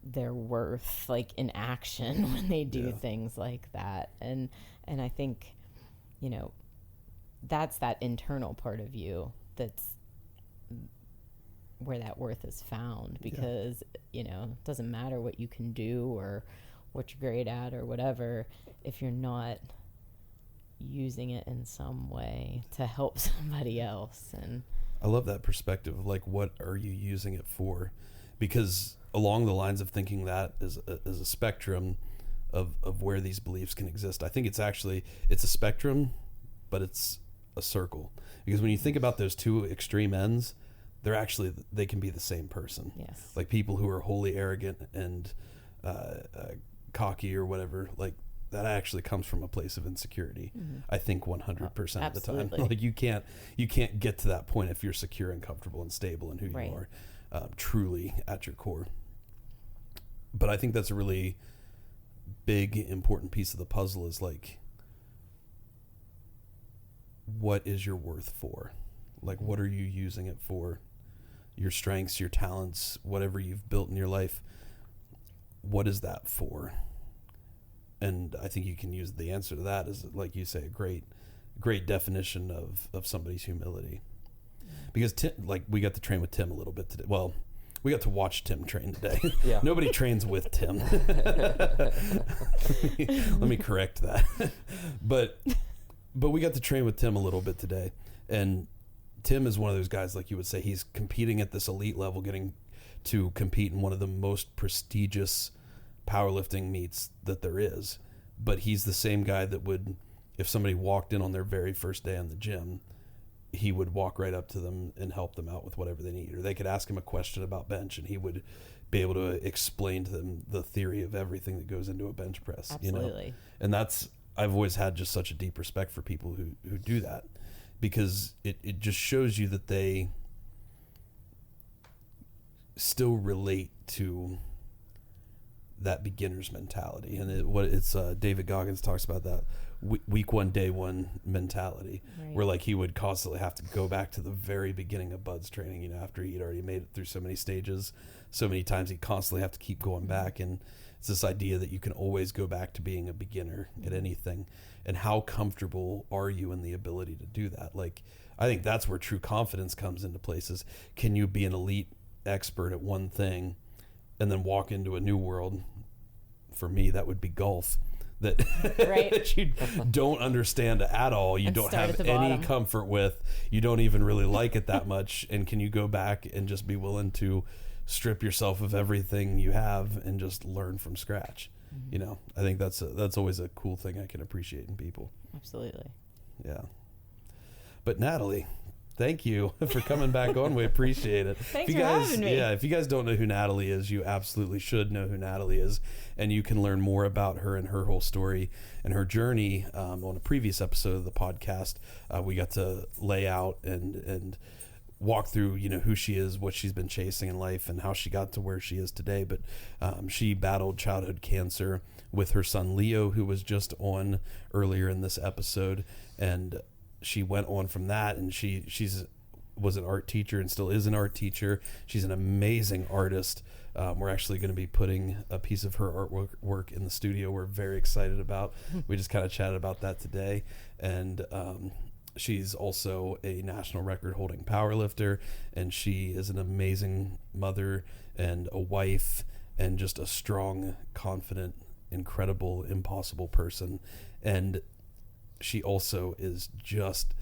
their worth, like, in action when they do things like that. And I think, you know, that's that internal part of you that's where that worth is found, because you know, it doesn't matter what you can do or what you're great at or whatever if you're not using it in some way to help somebody else. And I love that perspective of, like, what are you using it for? Because along the lines of thinking that is a spectrum of where these beliefs can exist. I think it's a spectrum, but it's a circle. Because when you think about those two extreme ends, they can be the same person. yes, Like people who are wholly arrogant and cocky or whatever, like that actually comes from a place of insecurity. I think 100% of the time. Absolutely. Like you can't get to that point if you're secure and comfortable and stable in who Right. you are, truly at your core. But I think that's a really big, important piece of the puzzle is, like, what is your worth for? Like, what are you using it for? Your strengths, your talents, whatever you've built in your life, what is that for? And I think you can use the answer to that as, like you say, a great definition of somebody's humility. Because Tim, like, we got to train with Tim a little bit today. Well, we got to watch Tim train today. Yeah. Nobody trains with Tim. Let me correct that. But we got to train with Tim a little bit today. And Tim is one of those guys, like you would say, he's competing at this elite level, getting to compete in one of the most prestigious powerlifting meets that there is. But he's the same guy that would, if somebody walked in on their very first day in the gym, he would walk right up to them and help them out with whatever they need. Or they could ask him a question about bench and he would be able to explain to them the theory of everything that goes into a bench press. absolutely. You know? And I've always had just such a deep respect for people who do that, because it just shows you that they still relate to that beginner's mentality. And it's David Goggins talks about that week one, day one mentality, Right. where, like, he would constantly have to go back to the very beginning of Bud's training, you know, after he'd already made it through so many stages, so many times, he'd constantly have to keep going back. And it's this idea that you can always go back to being a beginner at anything. And how comfortable are you in the ability to do that? Like, I think that's where true confidence comes into places. Can you be an elite expert at one thing and then walk into a new world? For me, that would be golf. That, Right. that you don't understand at all. You And don't start have at the any bottom. comfort with. You don't even really like it that much. And can you go back and just be willing to strip yourself of everything you have and just learn from scratch? You know, I think that's always a cool thing I can appreciate in people. Absolutely. Yeah. But Natalie, thank you for coming back on. We appreciate it. Thanks if you for guys, having me. Yeah, if you guys don't know who Natalie is, you absolutely should know who Natalie is. And you can learn more about her and her whole story and her journey on a previous episode of the podcast. We got to lay out and walk through, you know, who she is, what she's been chasing in life, and how she got to where she is today. But she battled childhood cancer with her son Leo, who was just on earlier in this episode, and she went on from that, and she's was an art teacher and still is an art teacher. She's an amazing artist. We're actually going to be putting a piece of her artwork in the studio. We're very excited about. We just kind of chatted about that today, and she's also a national record holding powerlifter, and she is an amazing mother and a wife and just a strong, confident, incredible, impossible person. And she also is just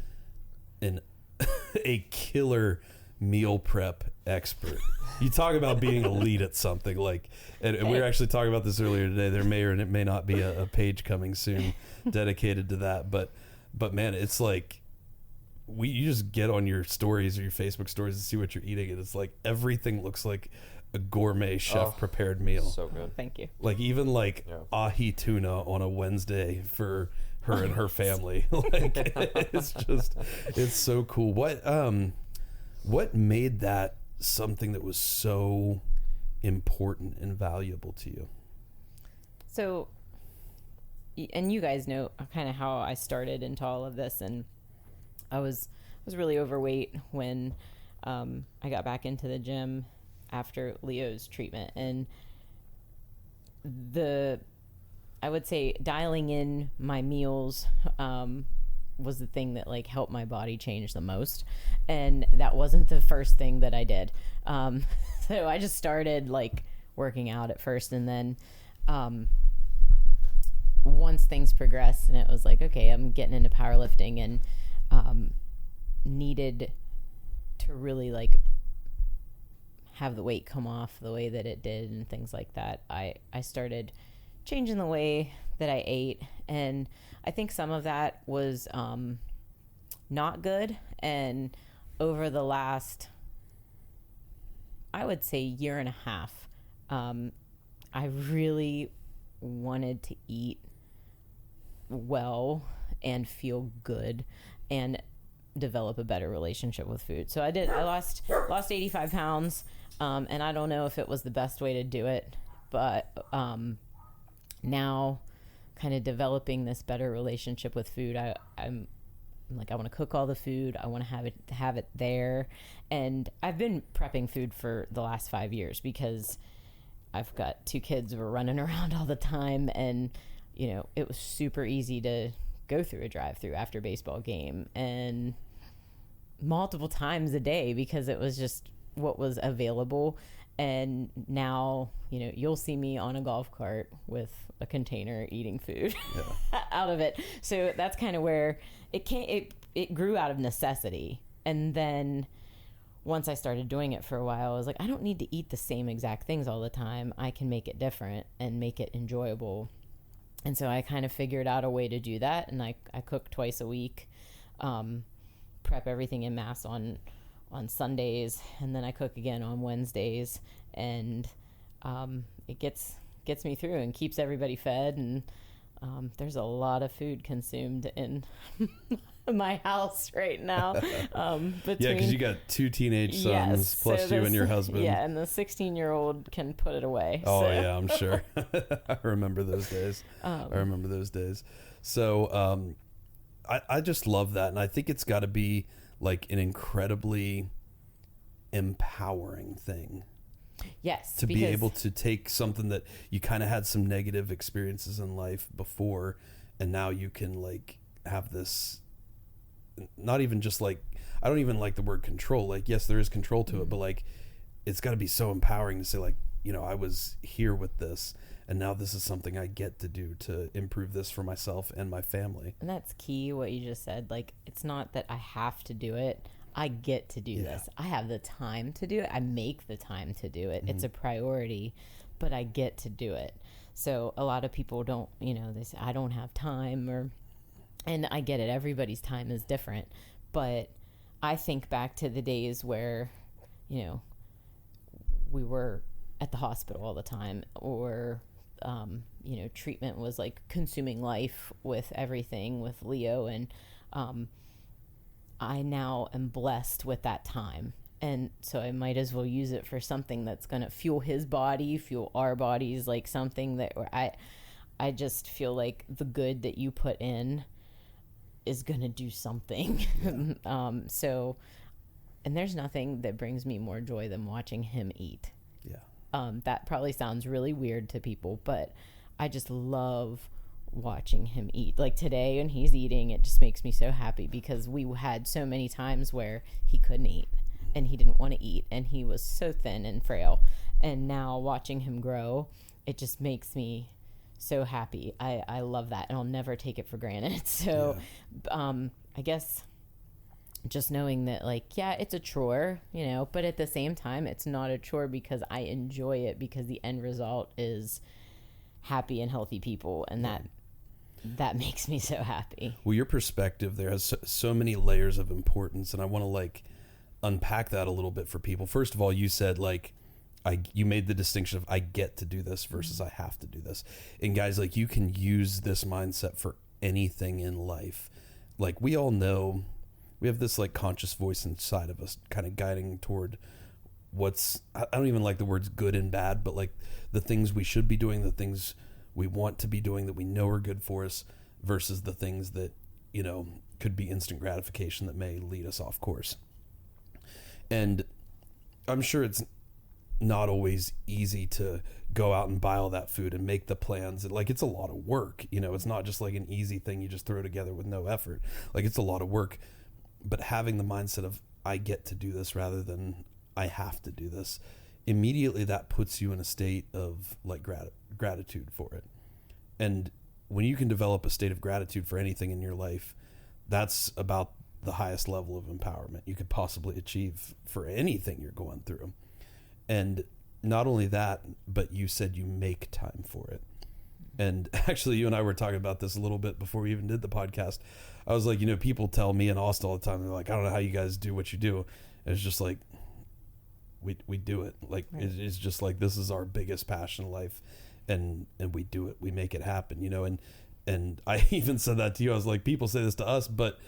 a killer meal prep expert. You talk about being elite at something, like, and we were actually talking about this earlier today. There may or it may not be a page coming soon dedicated to that, but man, it's like, you just get on your stories or your Facebook stories and see what you're eating, and it's like everything looks like a gourmet chef prepared meal. So good. Thank you. Like even like ahi tuna on a Wednesday for her and her family. Like it's so cool. What made that something that was so important and valuable to you? So, and you guys know kind of how I started into all of this, and I was really overweight when I got back into the gym after Leo's treatment, and I would say dialing in my meals was the thing that like helped my body change the most, and that wasn't the first thing that I did. So I just started like working out at first, and then once things progressed and it was like, okay, I'm getting into powerlifting, and needed to really like have the weight come off the way that it did and things like that, I started changing the way that I ate. And I think some of that was not good. And over the last, I would say, year and a half, I really wanted to eat well and feel good and develop a better relationship with food. So I lost 85 pounds. And I don't know if it was the best way to do it, but now kind of developing this better relationship with food, I'm like, I want to cook all the food. I want to have it there. And I've been prepping food for the last 5 years because I've got 2 kids who are running around all the time. And, you know, it was super easy to go through a drive-through after a baseball game and multiple times a day because it was just what was available. And now, you know, you'll see me on a golf cart with a container eating food out of it. So that's kind of where it grew out of necessity. And then once I started doing it for a while, I was like, I don't need to eat the same exact things all the time. I can make it different and make it enjoyable. And so I kind of figured out a way to do that. And I cook twice a week, prep everything en masse on Sundays, and then I cook again on Wednesdays, and it gets me through and keeps everybody fed. And there's a lot of food consumed in my house right now. Because you got 2 teenage sons, plus you and your husband. Yeah, and the 16-year-old can put it away. Oh, so. Yeah, I'm sure. I remember those days. So I just love that, and I think it's got to be like an incredibly empowering thing. Yes. To be able to take something that you kind of had some negative experiences in life before, and now you can like have this, not even just like, I don't even like the word control. Like, yes, there is control to it, but like, it's got to be so empowering to say like, you know, I was here with this, and now this is something I get to do to improve this for myself and my family. And that's key, what you just said. Like, it's not that I have to do it. I get to do this. I have the time to do it. I make the time to do it. Mm-hmm. It's a priority, but I get to do it. So a lot of people don't, you know, they say, I don't have time, and I get it. Everybody's time is different. But I think back to the days where, you know, we were at the hospital all the time, or you know, treatment was like consuming life with everything with Leo, and I now am blessed with that time, and so I might as well use it for something that's going to fuel his body, fuel our bodies, like something that I just feel like the good that you put in is going to do something. Yeah. So, and there's nothing that brings me more joy than watching him eat. Yeah. That probably sounds really weird to people, but I just love watching him eat. Like today when he's eating, it just makes me so happy because we had so many times where he couldn't eat and he didn't want to eat and he was so thin and frail. And now watching him grow, it just makes me so happy. I love that, and I'll never take it for granted. So I guess just knowing that, like, yeah, it's a chore, you know, but at the same time, it's not a chore because I enjoy it, because the end result is happy and healthy people, and that makes me so happy. Well, your perspective there has so many layers of importance, and I want to like unpack that a little bit for people. First of all, you said like you made the distinction of I get to do this versus I have to do this. And guys, like, you can use this mindset for anything in life. Like, we all know we have this like conscious voice inside of us kind of guiding toward what's, I don't even like the words good and bad, but like the things we should be doing, the things we want to be doing that we know are good for us versus the things that, you know, could be instant gratification that may lead us off course. And I'm sure it's not always easy to go out and buy all that food and make the plans. Like, it's a lot of work, you know, it's not just like an easy thing you just throw together with no effort. Like, it's a lot of work, but having the mindset of I get to do this rather than I have to do this, immediately that puts you in a state of like gratitude for it. And when you can develop a state of gratitude for anything in your life, that's about the highest level of empowerment you could possibly achieve for anything you're going through. And not only that, but you said you make time for it. And actually, you and I were talking about this a little bit before we even did the podcast. I was like, you know, people tell me and Austin all the time, they're like, I don't know how you guys do what you do. And it's just like, we do it. Like, right. It's just like, this is our biggest passion in life. And we do it. We make it happen, you know? And I even said that to you. I was like, people say this to us, but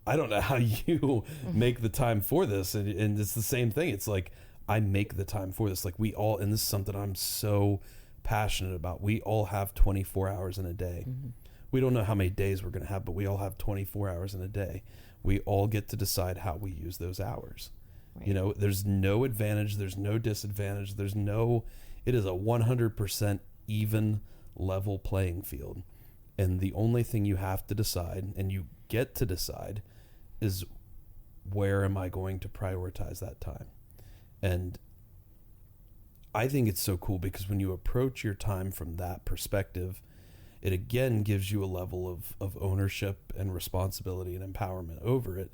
I don't know how you make the time for this. And it's the same thing. It's like, I make the time for this. Like, we all, and this is something I'm so passionate about. We all have 24 hours in a day. Mm-hmm. We don't know how many days we're going to have, but we all have 24 hours in a day. We all get to decide how we use those hours. Right. You know, there's no advantage. There's no disadvantage. It is a 100% even level playing field. And the only thing you have to decide, and you get to decide, is where am I going to prioritize that time? And I think it's so cool because when you approach your time from that perspective, it again gives you a level of ownership and responsibility and empowerment over it,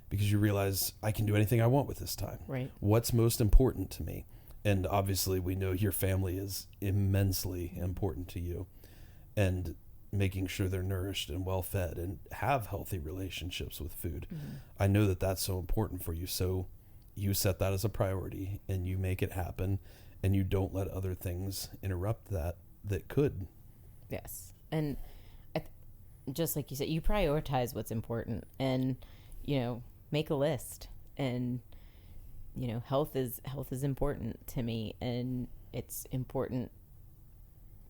because you realize I can do anything I want with this time. Right. What's most important to me? And obviously we know your family is immensely important to you, and making sure they're nourished and well fed and have healthy relationships with food. Mm-hmm. I know that that's so important for you. So you set that as a priority and you make it happen, and you don't let other things interrupt that could. Yes. And just like you said, you prioritize what's important, and, you know, make a list. And, you know, health is important to me, and it's important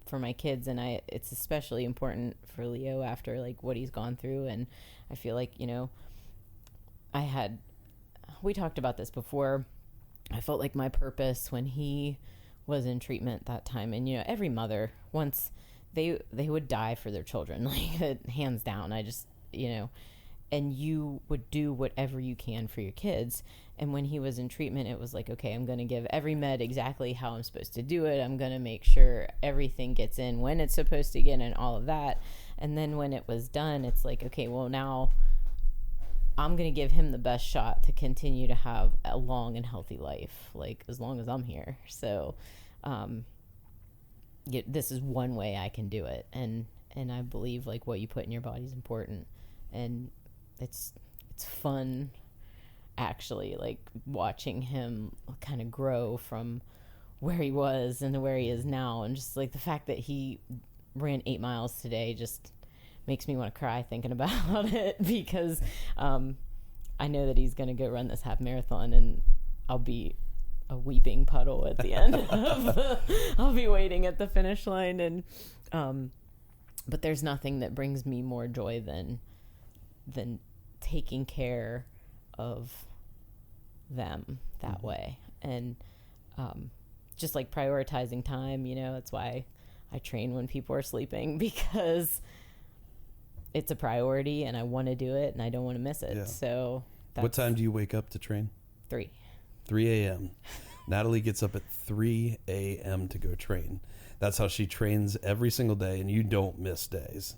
for my kids, and it's especially important for Leo after like what he's gone through. And I feel like, you know, we talked about this before. I felt like my purpose when he was in treatment that time, and, you know, every mother, once they would die for their children, like, hands down. I just, you know, and you would do whatever you can for your kids. And when he was in treatment, it was like, okay, I'm going to give every med exactly how I'm supposed to do it. I'm going to make sure everything gets in when it's supposed to get in, all of that. And then when it was done, it's like, okay, well, now I'm going to give him the best shot to continue to have a long and healthy life, like, as long as I'm here. So, this is one way I can do it. And I believe, like, what you put in your body is important. And it's fun, actually, like, watching him kind of grow from where he was and to where he is now. And just like the fact that he ran 8 miles today just makes me want to cry thinking about it, because I know that he's going to go run this half marathon, and I'll be a weeping puddle at the end. I'll be waiting at the finish line. And but there's nothing that brings me more joy than taking care of them that way. And just like prioritizing time, you know, that's why I train when people are sleeping, because it's a priority and I want to do it and I don't want to miss it. Yeah. So what time do you wake up to train? 3 a.m. Natalie gets up at 3 a.m. to go train. That's how she trains every single day, and you don't miss days.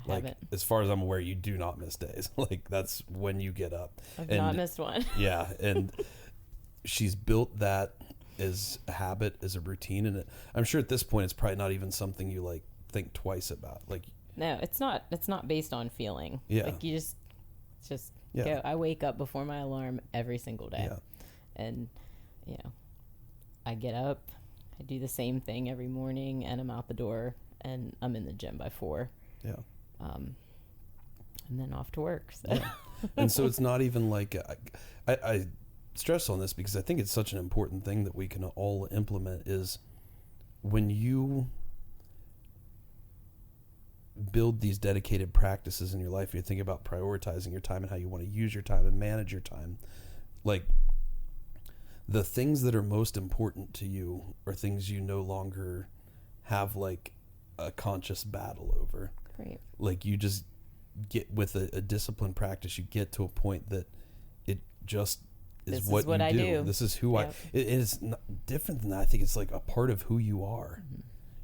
Like, as far as I'm aware, you do not miss days. Like, that's when you get up. I've not missed one. Yeah, and she's built that as a habit, as a routine, and I'm sure at this point it's probably not even something you like think twice about. Like, no, it's not based on feeling. Yeah, like, you just go. I wake up before my alarm every single day. Yeah. And, you know, I get up, I do the same thing every morning, and I'm out the door, and I'm in the gym by 4. Yeah. And then off to work. So. Yeah. And so it's not even like, I stress on this because I think it's such an important thing that we can all implement, is when you build these dedicated practices in your life, you think about prioritizing your time and how you want to use your time and manage your time. Like, the things that are most important to you are things you no longer have like a conscious battle over. Right. Like, you just get with a disciplined practice, you get to a point that it just is This what is what you I do. This is who Yep. it is not different than that. I think it's like a part of who you are,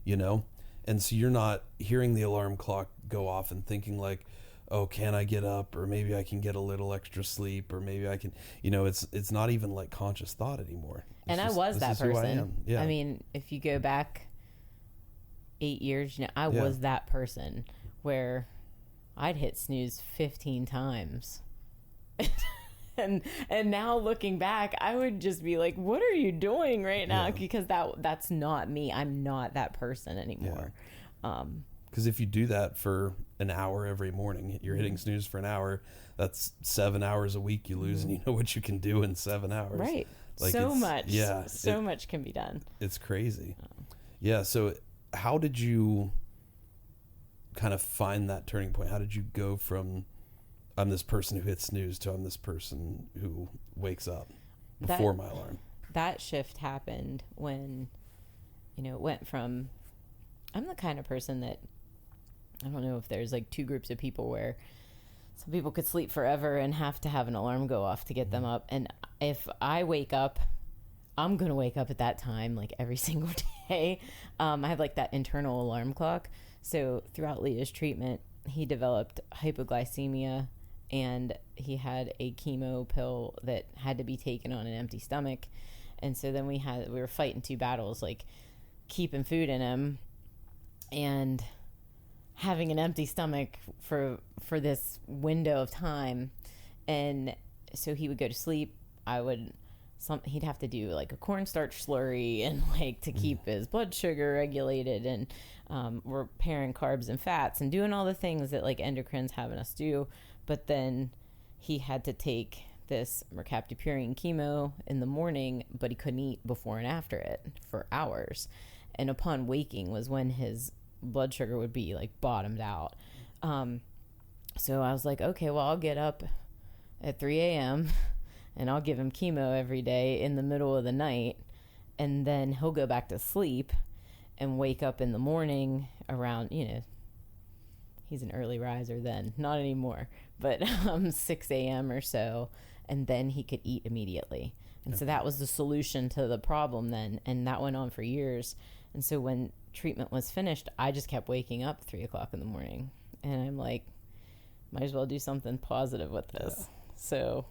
you know? And so you're not hearing the alarm clock go off and thinking like, oh, can I get up? Or maybe I can get a little extra sleep, or maybe I can, you know, it's not even like conscious thought anymore. It's And just, I was this that is who person. I am. Yeah. I mean, if you go back 8 years, you know, I Yeah. was that person where I'd hit snooze 15 times. and now looking back, I would just be like, what are you doing right now? Yeah. Because that's not me. I'm not that person anymore. Because if you do that for an hour every morning, you're hitting snooze for an hour, that's 7 hours a week you lose, and you know what you can do in 7 hours. Right. Like, so it's- much. yeah, So much can be done. It's crazy. Yeah. So how did you kind of find that turning point? How did you go from I'm this person who hits snooze to I'm this person who wakes up before my alarm? That shift happened when, you know, it went from, I'm the kind of person that, I don't know if there's like two groups of people where some people could sleep forever and have to have an alarm go off to get them up. And if I wake up, I'm going to wake up at that time, like every single day. I have like that internal alarm clock. So throughout Leah's treatment, he developed hypoglycemia, and he had a chemo pill that had to be taken on an empty stomach. And so then we were fighting two battles, like keeping food in him and having an empty stomach for this window of time. And so he would go to sleep. He'd have to do like a cornstarch slurry and like to keep his blood sugar regulated, and repairing carbs and fats and doing all the things that like endocrine's having us do. But then he had to take this mercaptopurine chemo in the morning, but he couldn't eat before and after it for hours. And upon waking was when his blood sugar would be like bottomed out. So I was like, okay, well, I'll get up at 3 a.m. and I'll give him chemo every day in the middle of the night. And then he'll go back to sleep and wake up in the morning around, you know, he's an early riser then, not anymore, but 6 a.m. or so. And then he could eat immediately. And so that was the solution to the problem then. And that went on for years. And so when treatment was finished, I just kept waking up 3 o'clock in the morning. And I'm like, might as well do something positive with this. Yeah. So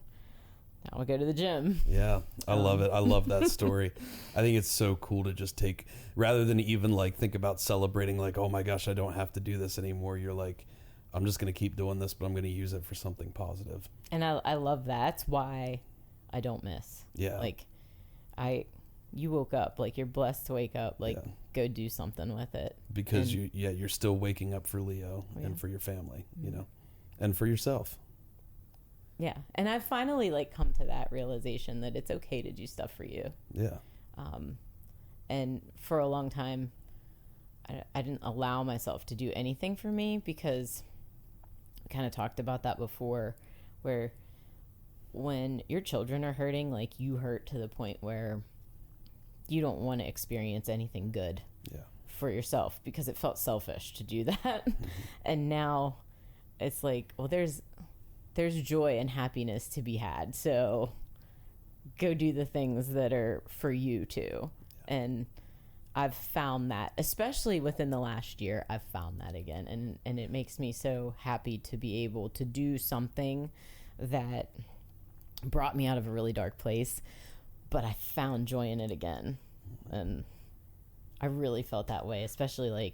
now I go to the gym. Yeah, I love it. I love that story. I think it's so cool to just take, rather than even like think about celebrating like, oh my gosh, I don't have to do this anymore. You're like, I'm just going to keep doing this, but I'm going to use it for something positive. And I love that. That's why I don't miss. Yeah. Like you woke up, like you're blessed to wake up, like go do something with it. Because you're still waking up for Leo and for your family, you know, and for yourself. Yeah. And I've finally like come to that realization that it's okay to do stuff for you. Yeah. And for a long time, I didn't allow myself to do anything for me, because we kind of talked about that before, where when your children are hurting, like you hurt to the point where you don't want to experience anything good for yourself, because it felt selfish to do that. And now it's like, well, there's joy and happiness to be had. So go do the things that are for you too. And I've found that, especially within the last year, I've found that again. And it makes me so happy to be able to do something that brought me out of a really dark place, but I found joy in it again. And I really felt that way, especially like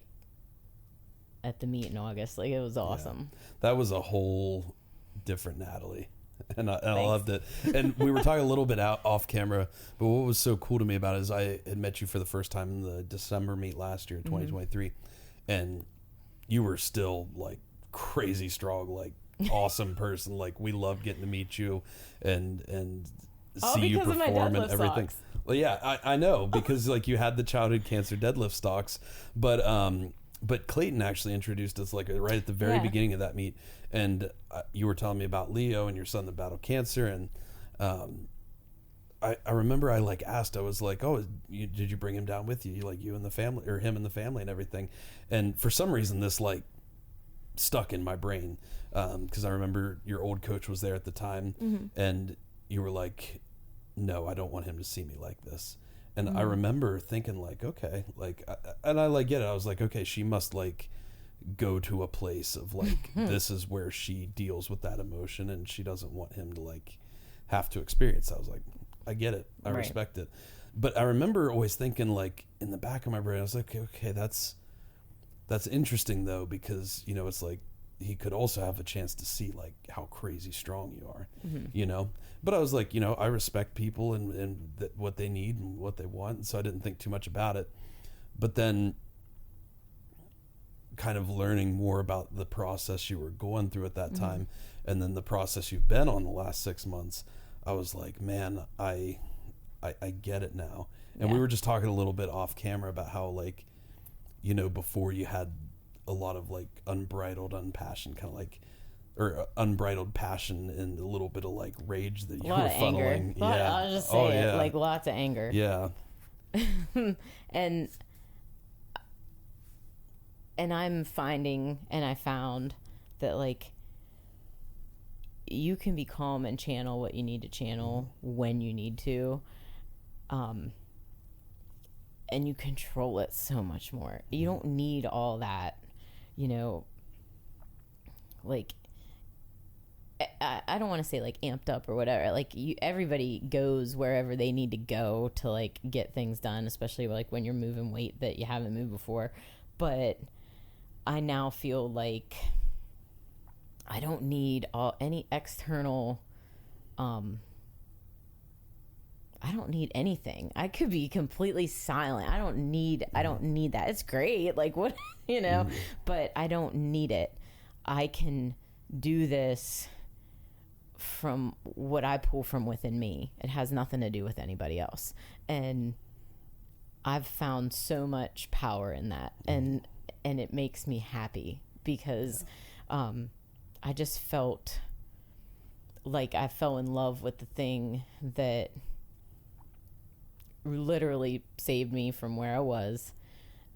at the meet in August. Like, it was awesome. Yeah. That was a whole different Natalie. And I loved it. And we were talking a little bit off camera, but what was so cool to me about it is I had met you for the first time in the December meet last year, 2023. And you were still like crazy strong, like awesome person. Like, we loved getting to meet you and see you perform and everything. Well, yeah, I know, because like you had the childhood cancer deadlift stocks, but but Clayton actually introduced us like right at the very beginning of that meet, and you were telling me about Leo and your son that battled cancer, and I remember I like asked, I was like, oh, did you bring him down with you, like you and the family, or him and the family and everything? And for some reason this like stuck in my brain, because I remember your old coach was there at the time, and you were like, no, I don't want him to see me like this. And I remember thinking like, okay, like, and I like get it. I was like, okay, she must like go to a place of like, this is where she deals with that emotion, and she doesn't want him to like have to experience. I was like, I get it. I respect it. But I remember always thinking like in the back of my brain, I was like, okay, that's interesting though, because, you know, it's like, he could also have a chance to see like how crazy strong you are, you know? But I was like, you know, I respect people and what they need and what they want. So I didn't think too much about it. But then kind of learning more about the process you were going through at that time, and then the process you've been on the last 6 months, I was like, man, I get it now. And we were just talking a little bit off camera about how like, you know, before you had a lot of like unbridled passion and a little bit of like rage that you were funneling. I'll just say it, like lots of anger. Yeah. and I'm finding, and I found that like you can be calm and channel what you need to channel when you need to, and you control it so much more. You don't need all that, you know, like, I don't want to say like amped up or whatever. Like everybody goes wherever they need to go to like get things done, especially like when you're moving weight that you haven't moved before. But I now feel like I don't need any external, I don't need anything. I could be completely silent. I don't need that. It's great. Like what, you know, but I don't need it. I can do this from what I pull from within me. It has nothing to do with anybody else. And I've found so much power in that. And it makes me happy because, I just felt like I fell in love with the thing that literally saved me from where I was.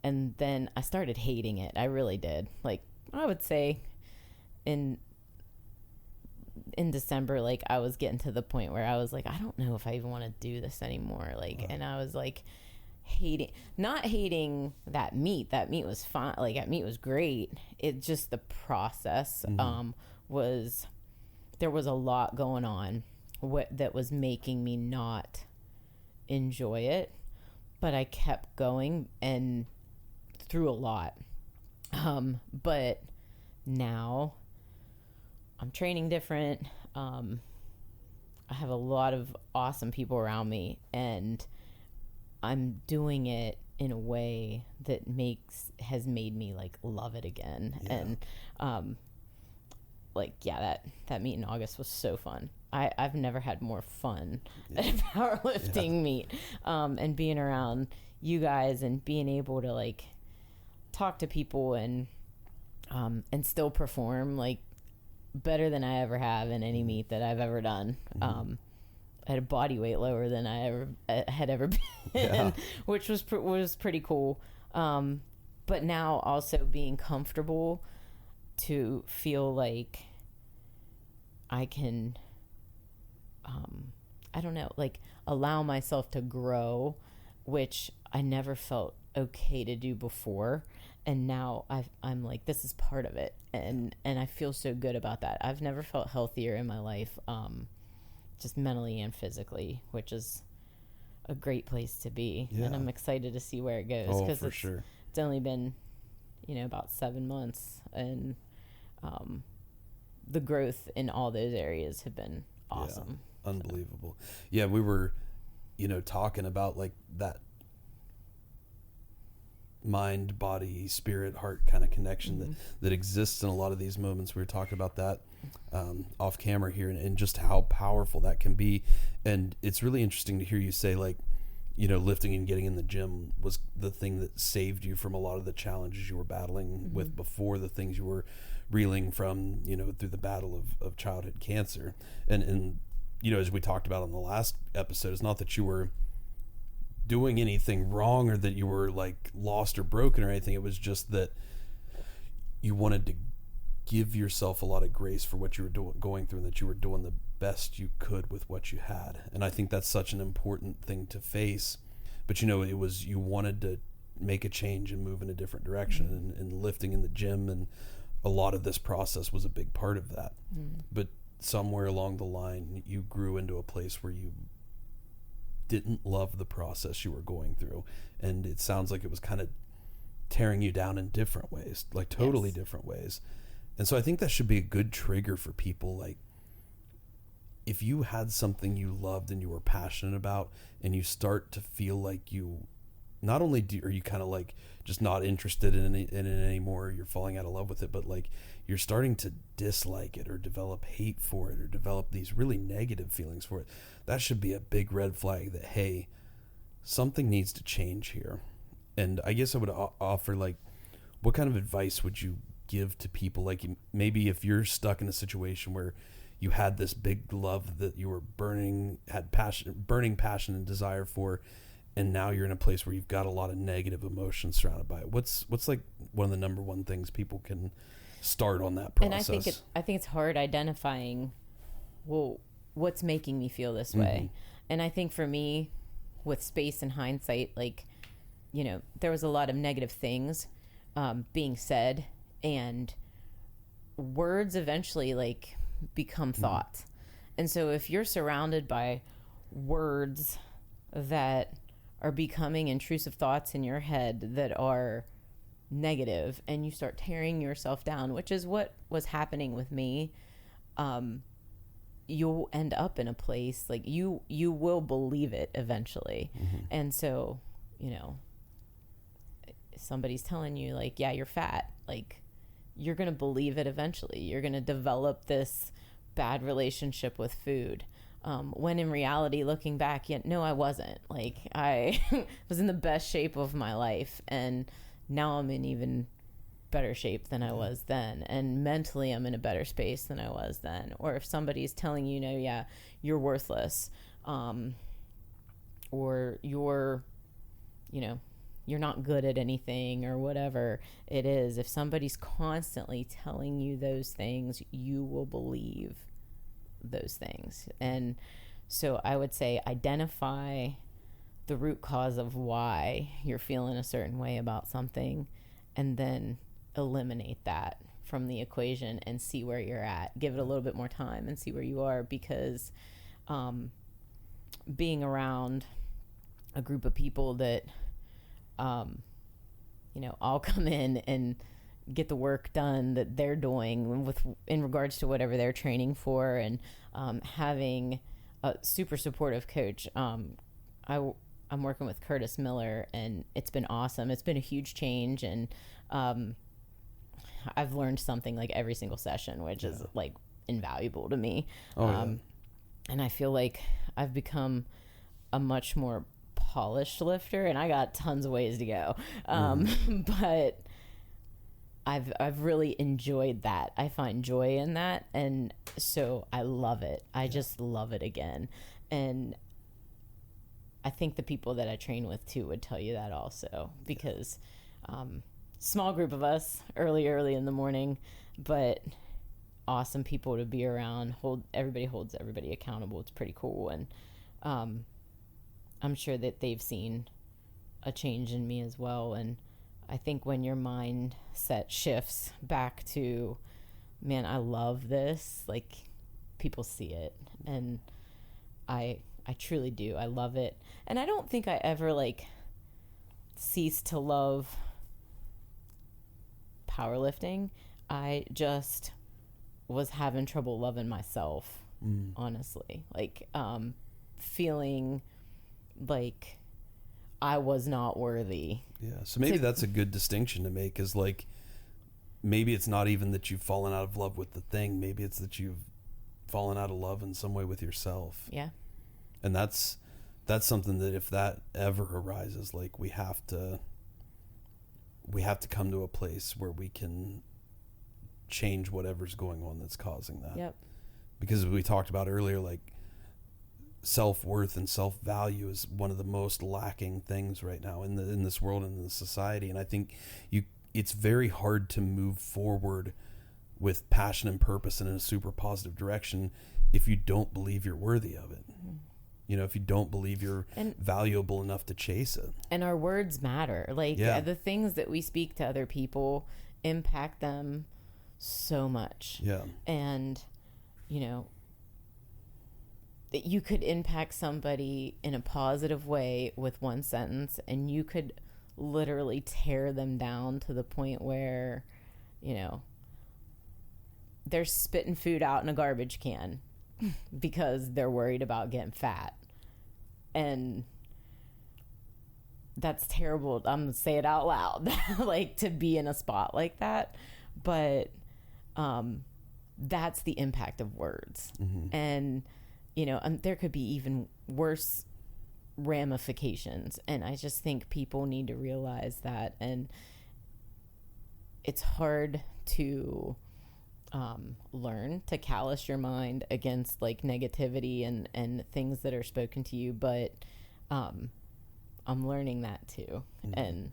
And then I started hating it. I really did. Like, I would say in December, like I was getting to the point where I was like, I don't know if I even want to do this anymore. Like, and I was like not hating that meat. That meat was fine. Like that meat was great. It just, the process, there was a lot going on that was making me not enjoy it, but I kept going and through a lot. But now I'm training different. I have a lot of awesome people around me, and I'm doing it in a way that has made me like love it again. And that meet in August was so fun. I've never had more fun at a powerlifting meet, and being around you guys and being able to like talk to people and still perform like better than I ever have in any meet that I've ever done. At a body weight lower than I had ever been, which was pretty cool. But now also being comfortable to feel like I can, I don't know, like allow myself to grow, which I never felt okay to do before. And now I'm like, this is part of it. And I feel so good about that. I've never felt healthier in my life, just mentally and physically, which is a great place to be. And I'm excited to see where it goes. Oh, for sure. It's only been, about 7 months, and the growth in all those areas have been awesome. Yeah, unbelievable. So. Yeah, we were, talking about like that mind, body, spirit, heart kind of connection that exists in a lot of these moments. We were talking about that off camera here, and just how powerful that can be. And it's really interesting to hear you say, like, lifting and getting in the gym was the thing that saved you from a lot of the challenges you were battling with before, the things you were reeling from, through the battle of childhood cancer. And as we talked about on the last episode, it's not that you were doing anything wrong or that you were like lost or broken or anything. It was just that you wanted to give yourself a lot of grace for what you were going through, and that you were doing the best you could with what you had. And I think that's such an important thing to face. But it was, you wanted to make a change and move in a different direction, and lifting in the gym, and a lot of this process was a big part of that. But somewhere along the line, you grew into a place where you didn't love the process you were going through, and it sounds like it was kind of tearing you down in different ways, like totally different ways. And so I think that should be a good trigger for people. Like, if you had something you loved and you were passionate about, and you start to feel like you not only are you kind of like just not interested in it anymore, you're falling out of love with it, but like you're starting to dislike it or develop hate for it or develop these really negative feelings for it, that should be a big red flag that, hey, something needs to change here. And I guess I would offer, like, what kind of advice would you give to people? Like, maybe if you're stuck in a situation where you had this big love that you were burning passion and desire for, and now you're in a place where you've got a lot of negative emotions surrounded by it. What's like one of the number one things people can start on that process? And I think it's hard identifying, well, what's making me feel this way. And I think for me, with space and hindsight, like, there was a lot of negative things being said, and words eventually like become thoughts. And so if you're surrounded by words that are becoming intrusive thoughts in your head that are negative, and you start tearing yourself down, which is what was happening with me, you'll end up in a place like you will believe it eventually. And so, somebody's telling you like, yeah, you're fat, like, you're going to believe it eventually. You're going to develop this bad relationship with food. When in reality, looking back, no, I wasn't. Like, I was in the best shape of my life, and now I'm in even better shape than I was then. And mentally, I'm in a better space than I was then. Or if somebody's telling you, yeah, you're worthless, or you're not good at anything, or whatever it is, if somebody's constantly telling you those things, you will believe those things. And so I would say identify the root cause of why you're feeling a certain way about something, and then eliminate that from the equation and see where you're at. Give it a little bit more time and see where you are, because being around a group of people that all come in and get the work done that they're doing in regards to whatever they're training for, and having a super supportive coach. I'm working with Curtis Miller, and it's been awesome. It's been a huge change, and I've learned something like every single session, which is like invaluable to me. And I feel like I've become a much more polished lifter, and I got tons of ways to go. But I've really enjoyed that. I find joy in that, and so I love it. I just love it again. And I think the people that I train with too would tell you that also, because small group of us, early in the morning, but awesome people to be around. Everybody holds everybody accountable. It's pretty cool. And I'm sure that they've seen a change in me as well. And I think when your mindset shifts back to, man, I love this, like, people see it. And I truly do. I love it. And I don't think I ever like ceased to love powerlifting. I just was having trouble loving myself, honestly. Like, feeling like I was not worthy. Yeah. So maybe that's a good distinction to make, is like, maybe it's not even that you've fallen out of love with the thing. Maybe it's that you've fallen out of love in some way with yourself. Yeah. And that's that's something that if that ever arises, like we have to come to a place where we can change whatever's going on that's causing that. Yep. Because we talked about earlier, like self-worth and self-value is one of the most lacking things right now in this world and in the society. And I think it's very hard to move forward with passion and purpose and in a super positive direction if you don't believe you're worthy of it. Mm-hmm. You know, if you don't believe you're valuable enough to chase it. And our words matter. Like the things that we speak to other people impact them so much. Yeah. And, you know, that you could impact somebody in a positive way with one sentence, and you could literally tear them down to the point where, you know, they're spitting food out in a garbage can because they're worried about getting fat. And that's terrible. I'm going to say it out loud, like to be in a spot like that. But that's the impact of words. Mm-hmm. And, you know, there could be even worse ramifications. And I just think people need to realize that. And it's hard to learn to callous your mind against like negativity and things that are spoken to you. But I'm learning that too. Mm-hmm. And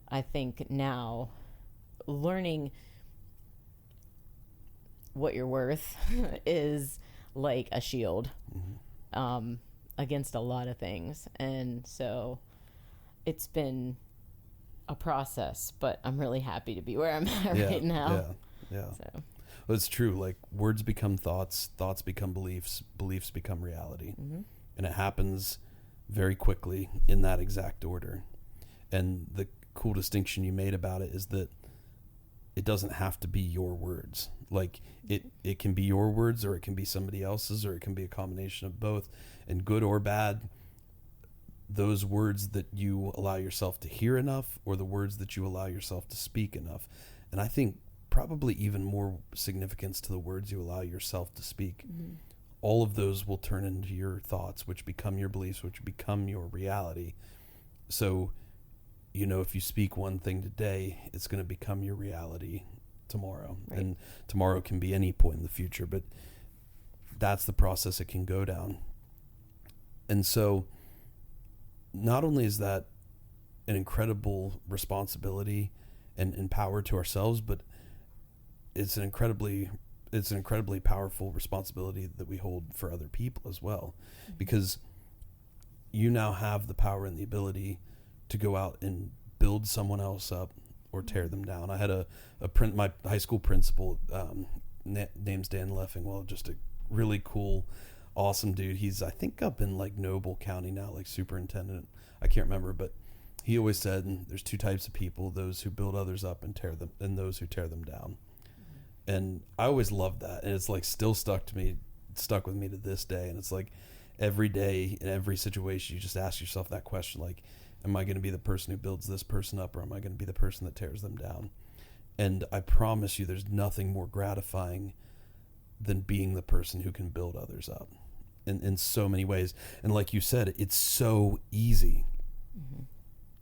I think now learning what you're worth is like a shield against a lot of things. And so it's been a process, but I'm really happy to be where I'm at right now. Yeah. So. Well, it's true. Like words become thoughts, thoughts become beliefs, beliefs become reality. Mm-hmm. And it happens very quickly in that exact order. And the cool distinction you made about it is that it doesn't have to be your words. Like it can be your words, or it can be somebody else's, or it can be a combination of both. And good or bad, those words that you allow yourself to hear enough, or the words that you allow yourself to speak enough. And I think probably even more significance to the words you allow yourself to speak. Mm-hmm. All of those will turn into your thoughts, which become your beliefs, which become your reality. So, you know, if you speak one thing today, it's going to become your reality tomorrow. Right. And tomorrow can be any point in the future, but that's the process it can go down. And so not only is that an incredible responsibility and power to ourselves, but it's an incredibly powerful responsibility that we hold for other people as well. Mm-hmm. Because you now have the power and the ability to go out and build someone else up or tear them down. I had my high school principal, name's Dan Leffingwell, just a really cool, awesome dude. He's, I think, up in like Noble County now, like superintendent. I can't remember, but he always said there's two types of people: those who build others up and those who tear them down. Mm-hmm. And I always loved that, and it's like still stuck with me to this day. And it's like every day in every situation, you just ask yourself that question, like, am I going to be the person who builds this person up, or am I going to be the person that tears them down? And I promise you, there's nothing more gratifying than being the person who can build others up in so many ways. And like you said, it's so easy. Mm-hmm.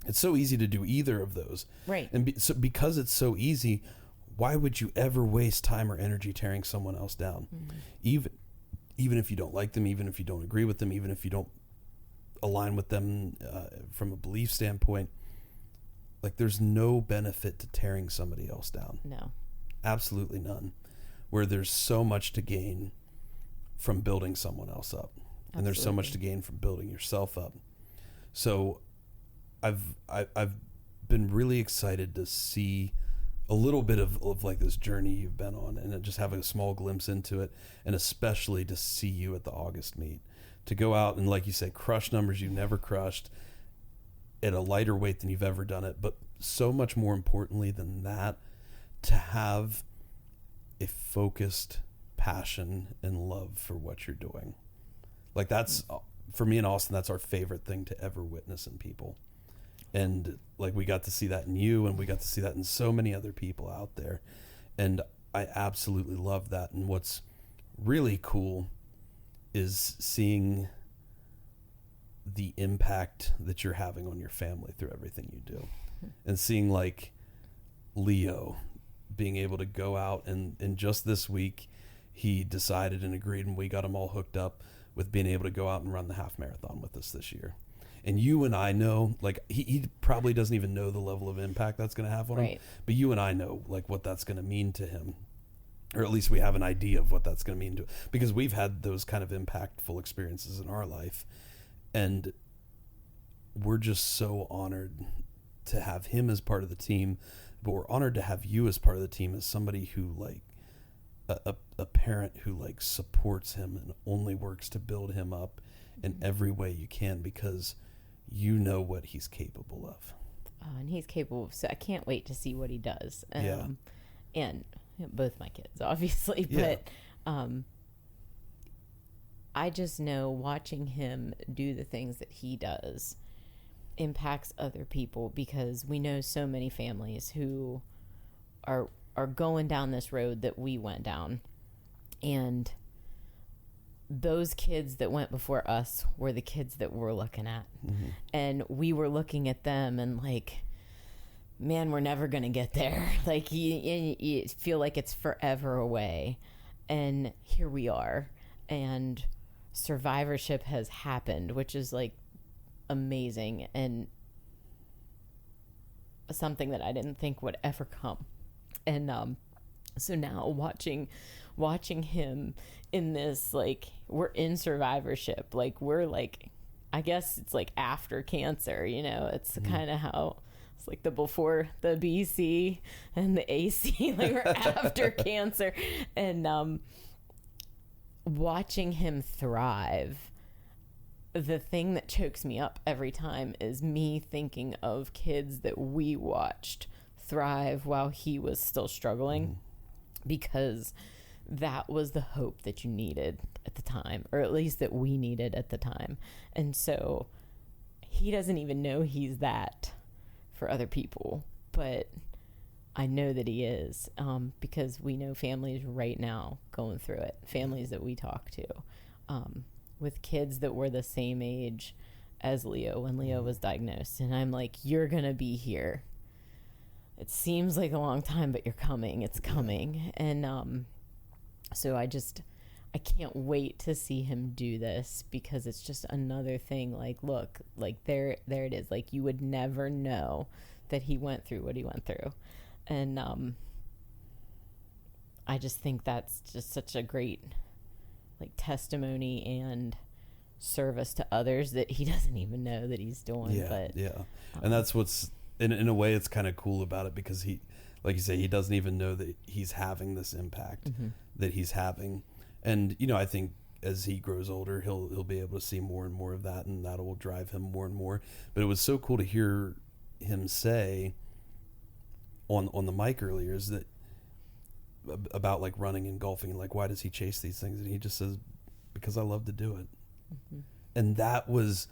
It's so easy to do either of those. Right. And so because it's so easy, why would you ever waste time or energy tearing someone else down? Mm-hmm. Even if you don't like them, even if you don't agree with them, even if you don't align with them from a belief standpoint, like there's no benefit to tearing somebody else down. No. Absolutely none. Where there's so much to gain from building someone else up. Absolutely. And there's so much to gain from building yourself up. So I've been really excited to see a little bit of like this journey you've been on, and just having a small glimpse into it, and especially to see you at the August meet, to go out and, like you say, crush numbers you've never crushed at a lighter weight than you've ever done it. But so much more importantly than that, to have a focused passion and love for what you're doing. Like that's, for me and Austin, that's our favorite thing to ever witness in people. And like we got to see that in you, and we got to see that in so many other people out there. And I absolutely love that. And what's really cool is seeing the impact that you're having on your family through everything you do. And seeing like Leo being able to go out and just this week he decided and agreed, and we got him all hooked up with being able to go out and run the half marathon with us this year. And you and I know, like, he probably doesn't even know the level of impact that's going to have on him. But you and I know, like, what that's going to mean to him. Or at least we have an idea of what that's going to mean to him. Because we've had those kind of impactful experiences in our life. And we're just so honored to have him as part of the team. But we're honored to have you as part of the team, as somebody who, like, a parent who, like, supports him and only works to build him up in every way you can, because you know what he's capable of. And he's capable of, so I can't wait to see what he does. And both my kids, obviously, but I just know watching him do the things that he does impacts other people, because we know so many families who are going down this road that we went down, and those kids that went before us were the kids that we're looking at. And we were looking at them and like, man, we're never going to get there. Like you feel like it's forever away. And here we are. And survivorship has happened, which is like amazing and something that I didn't think would ever come. And so now watching him in this, like, we're in survivorship, like we're like, I guess it's like after cancer, you know, it's kind of how it's like the before the BC and the AC, like we're after cancer. And watching him thrive, the thing that chokes me up every time is me thinking of kids that we watched thrive while he was still struggling, because that was the hope that you needed at the time, or at least that we needed at the time. And so he doesn't even know he's that for other people, but I know that he is, because we know families right now going through it, families that we talk to, with kids that were the same age as Leo when Leo was diagnosed. And I'm like, you're going to be here. It seems like a long time, but you're coming. It's coming. And so I can't wait to see him do this, because it's just another thing. Like, look, like there it is. Like, you would never know that he went through what he went through. And I just think that's just such a great, like, testimony and service to others that he doesn't even know that he's doing. And that's what's in a way it's kind of cool about it, because he, like you say, he doesn't even know that he's having this impact that he's having. And, you know, I think as he grows older, he'll be able to see more and more of that, and that will drive him more and more. But it was so cool to hear him say on the mic earlier, is that about like running and golfing, and like, why does he chase these things? And he just says, because I love to do it. And that was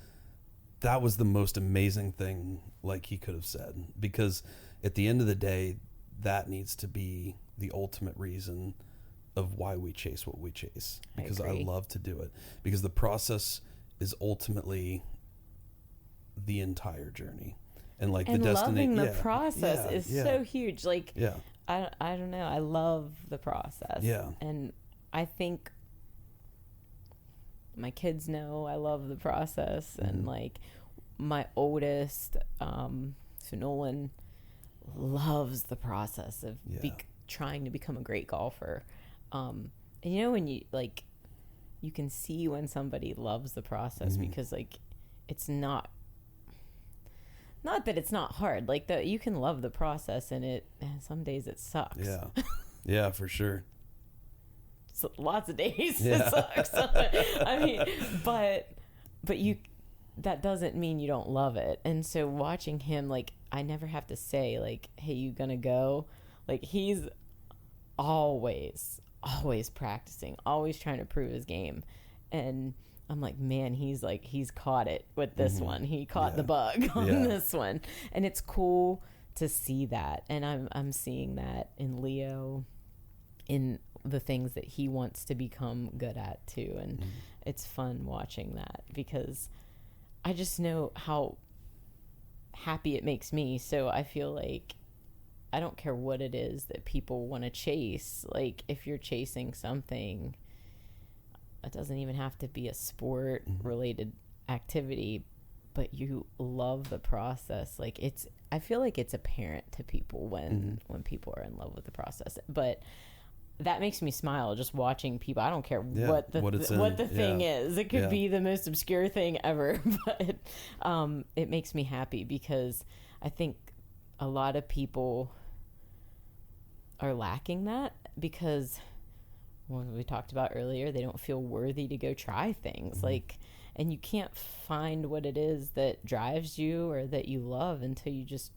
the most amazing thing, like, he could have said, because at the end of the day, that needs to be the ultimate reason of why we chase what we chase, because I love to do it, because the process is ultimately the entire journey. And like, and the loving the process is so huge. Like, I don't know. I love the process. Yeah. And I think my kids know I love the process. And like, my oldest, so Nolan, loves the process of trying to become a great golfer. And you know, when you like, you can see when somebody loves the process, because like, it's not that it's not hard. Like, you can love the process, and some days it sucks. Yeah, for sure. So lots of days it sucks. I mean, but that doesn't mean you don't love it. And so watching him, like, I never have to say like, hey, you gonna go? Like, he's always practicing, always trying to prove his game. And I'm like, man, he's caught it with this one. He caught the bug on this one. And it's cool to see that. And I'm seeing that in Leo, in the things that he wants to become good at too. And it's fun watching that, because I just know how happy it makes me. So I feel like I don't care what it is that people want to chase. Like, if you're chasing something, it doesn't even have to be a sport related activity, but you love the process. Like, I feel like it's apparent to people when people are in love with the process. But that makes me smile just watching people. I don't care what the thing is. It could be the most obscure thing ever, but it makes me happy, because I think a lot of people are lacking that, because when we talked about earlier, they don't feel worthy to go try things. Like, and you can't find what it is that drives you or that you love until you just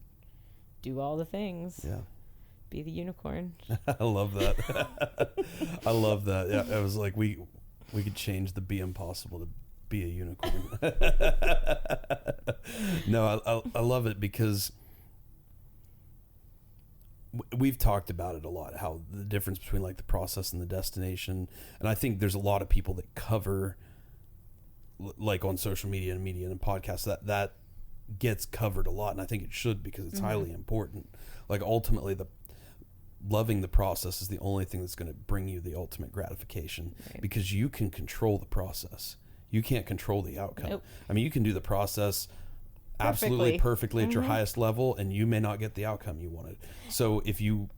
do all the things. Yeah. Be the unicorn. I love that. I love that. Yeah, I was like, we could change the be impossible to be a unicorn. No, I love it, because we've talked about it a lot, how the difference between like the process and the destination. And I think there's a lot of people that cover, like on social media and podcasts, that gets covered a lot. And I think it should, because it's highly important. Like, ultimately, the loving the process is the only thing that's going to bring you the ultimate gratification, because you can control the process. You can't control the outcome. Nope. I mean, you can do the process absolutely perfectly at your highest level, and you may not get the outcome you wanted. So if you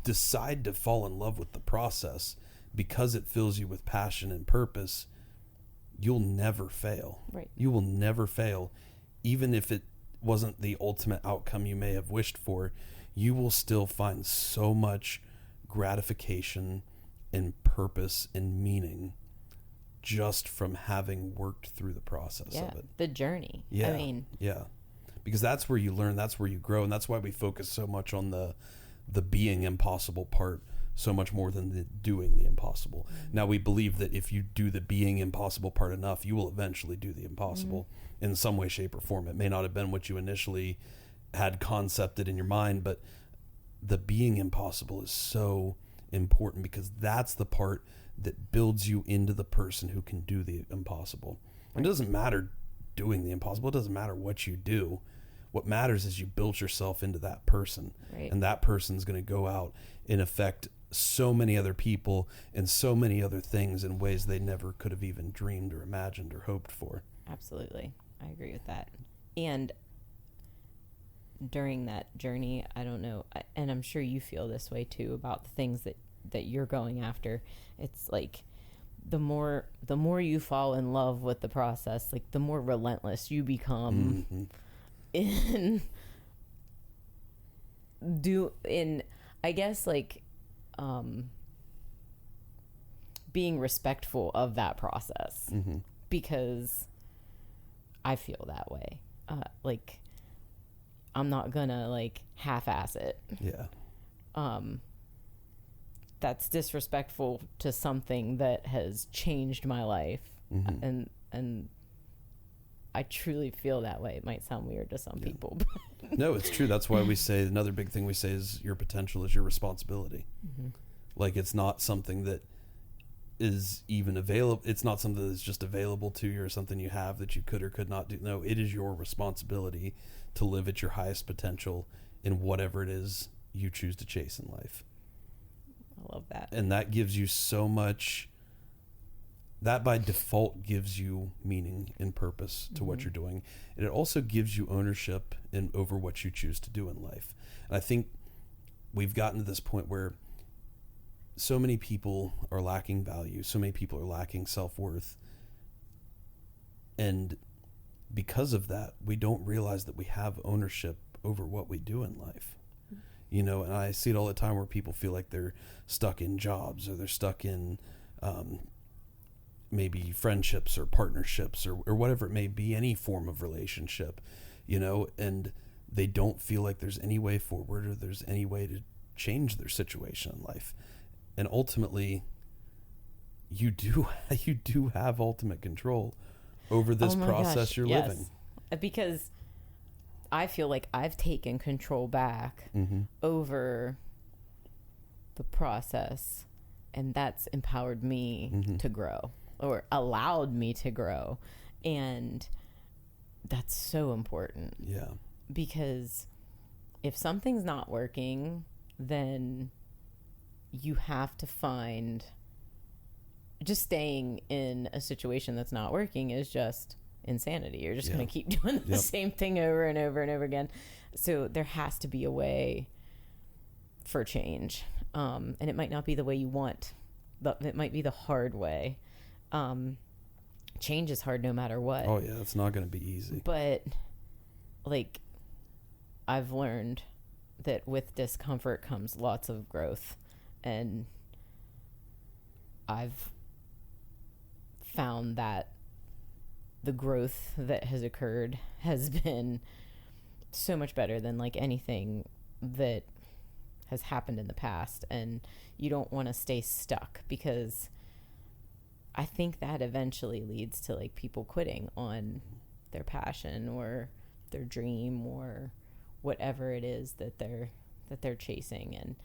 decide to fall in love with the process because it fills you with passion and purpose, you'll never fail. Right. You will never fail. Even if it wasn't the ultimate outcome you may have wished for, you will still find so much gratification and purpose and meaning just from having worked through the process of it. The journey. Yeah. I mean, because that's where you learn, that's where you grow, and that's why we focus so much on the being impossible part, so much more than the doing the impossible. Now, we believe that if you do the being impossible part enough, you will eventually do the impossible in some way, shape, or form. It may not have been what you initially had concepted in your mind, but the being impossible is so important, because that's the part that builds you into the person who can do the impossible. It doesn't matter doing the impossible. It doesn't matter what you do. What matters is you build yourself into that person. Right. And that person's going to go out and affect so many other people and so many other things in ways they never could have even dreamed or imagined or hoped for. Absolutely. I agree with that. And during that journey, I don't know, and I'm sure you feel this way too about the things that you're going after. It's like the more you fall in love with the process, like the more relentless you become in I guess, like being respectful of that process, because I feel that way. Like, I'm not gonna like half-ass it. Yeah. That's disrespectful to something that has changed my life. And I truly feel that way. It might sound weird to some people, but No, it's true. That's why we say, another big thing we say is, your potential is your responsibility. Like, it's not something that is even available. It's not something that's just available to you, or something you have that you could or could not do. No, it is your responsibility to live at your highest potential in whatever it is you choose to chase in life. I love that. And that gives you so much, that by default gives you meaning and purpose to what you're doing. And it also gives you ownership over what you choose to do in life. And I think we've gotten to this point where so many people are lacking value. So many people are lacking self-worth. And because of that, we don't realize that we have ownership over what we do in life. You know, and I see it all the time where people feel like they're stuck in jobs, or they're stuck in maybe friendships or partnerships, or whatever it may be, any form of relationship, you know, and they don't feel like there's any way forward, or there's any way to change their situation in life. And ultimately, you do have ultimate control over this process you're living. Because I feel like I've taken control back over the process, and that's empowered me to grow, or allowed me to grow. And that's so important. Yeah. Because if something's not working, then you have to find, just staying in a situation that's not working is just insanity. You're just going to keep doing the same thing over and over and over again. So there has to be a way for change. And it might not be the way you want, but it might be the hard way. Change is hard no matter what. Oh yeah, it's not going to be easy. But like, I've learned that with discomfort comes lots of growth, and I've found that the growth that has occurred has been so much better than like anything that has happened in the past. And you don't want to stay stuck, because I think that eventually leads to like people quitting on their passion or their dream or whatever it is that they're chasing. And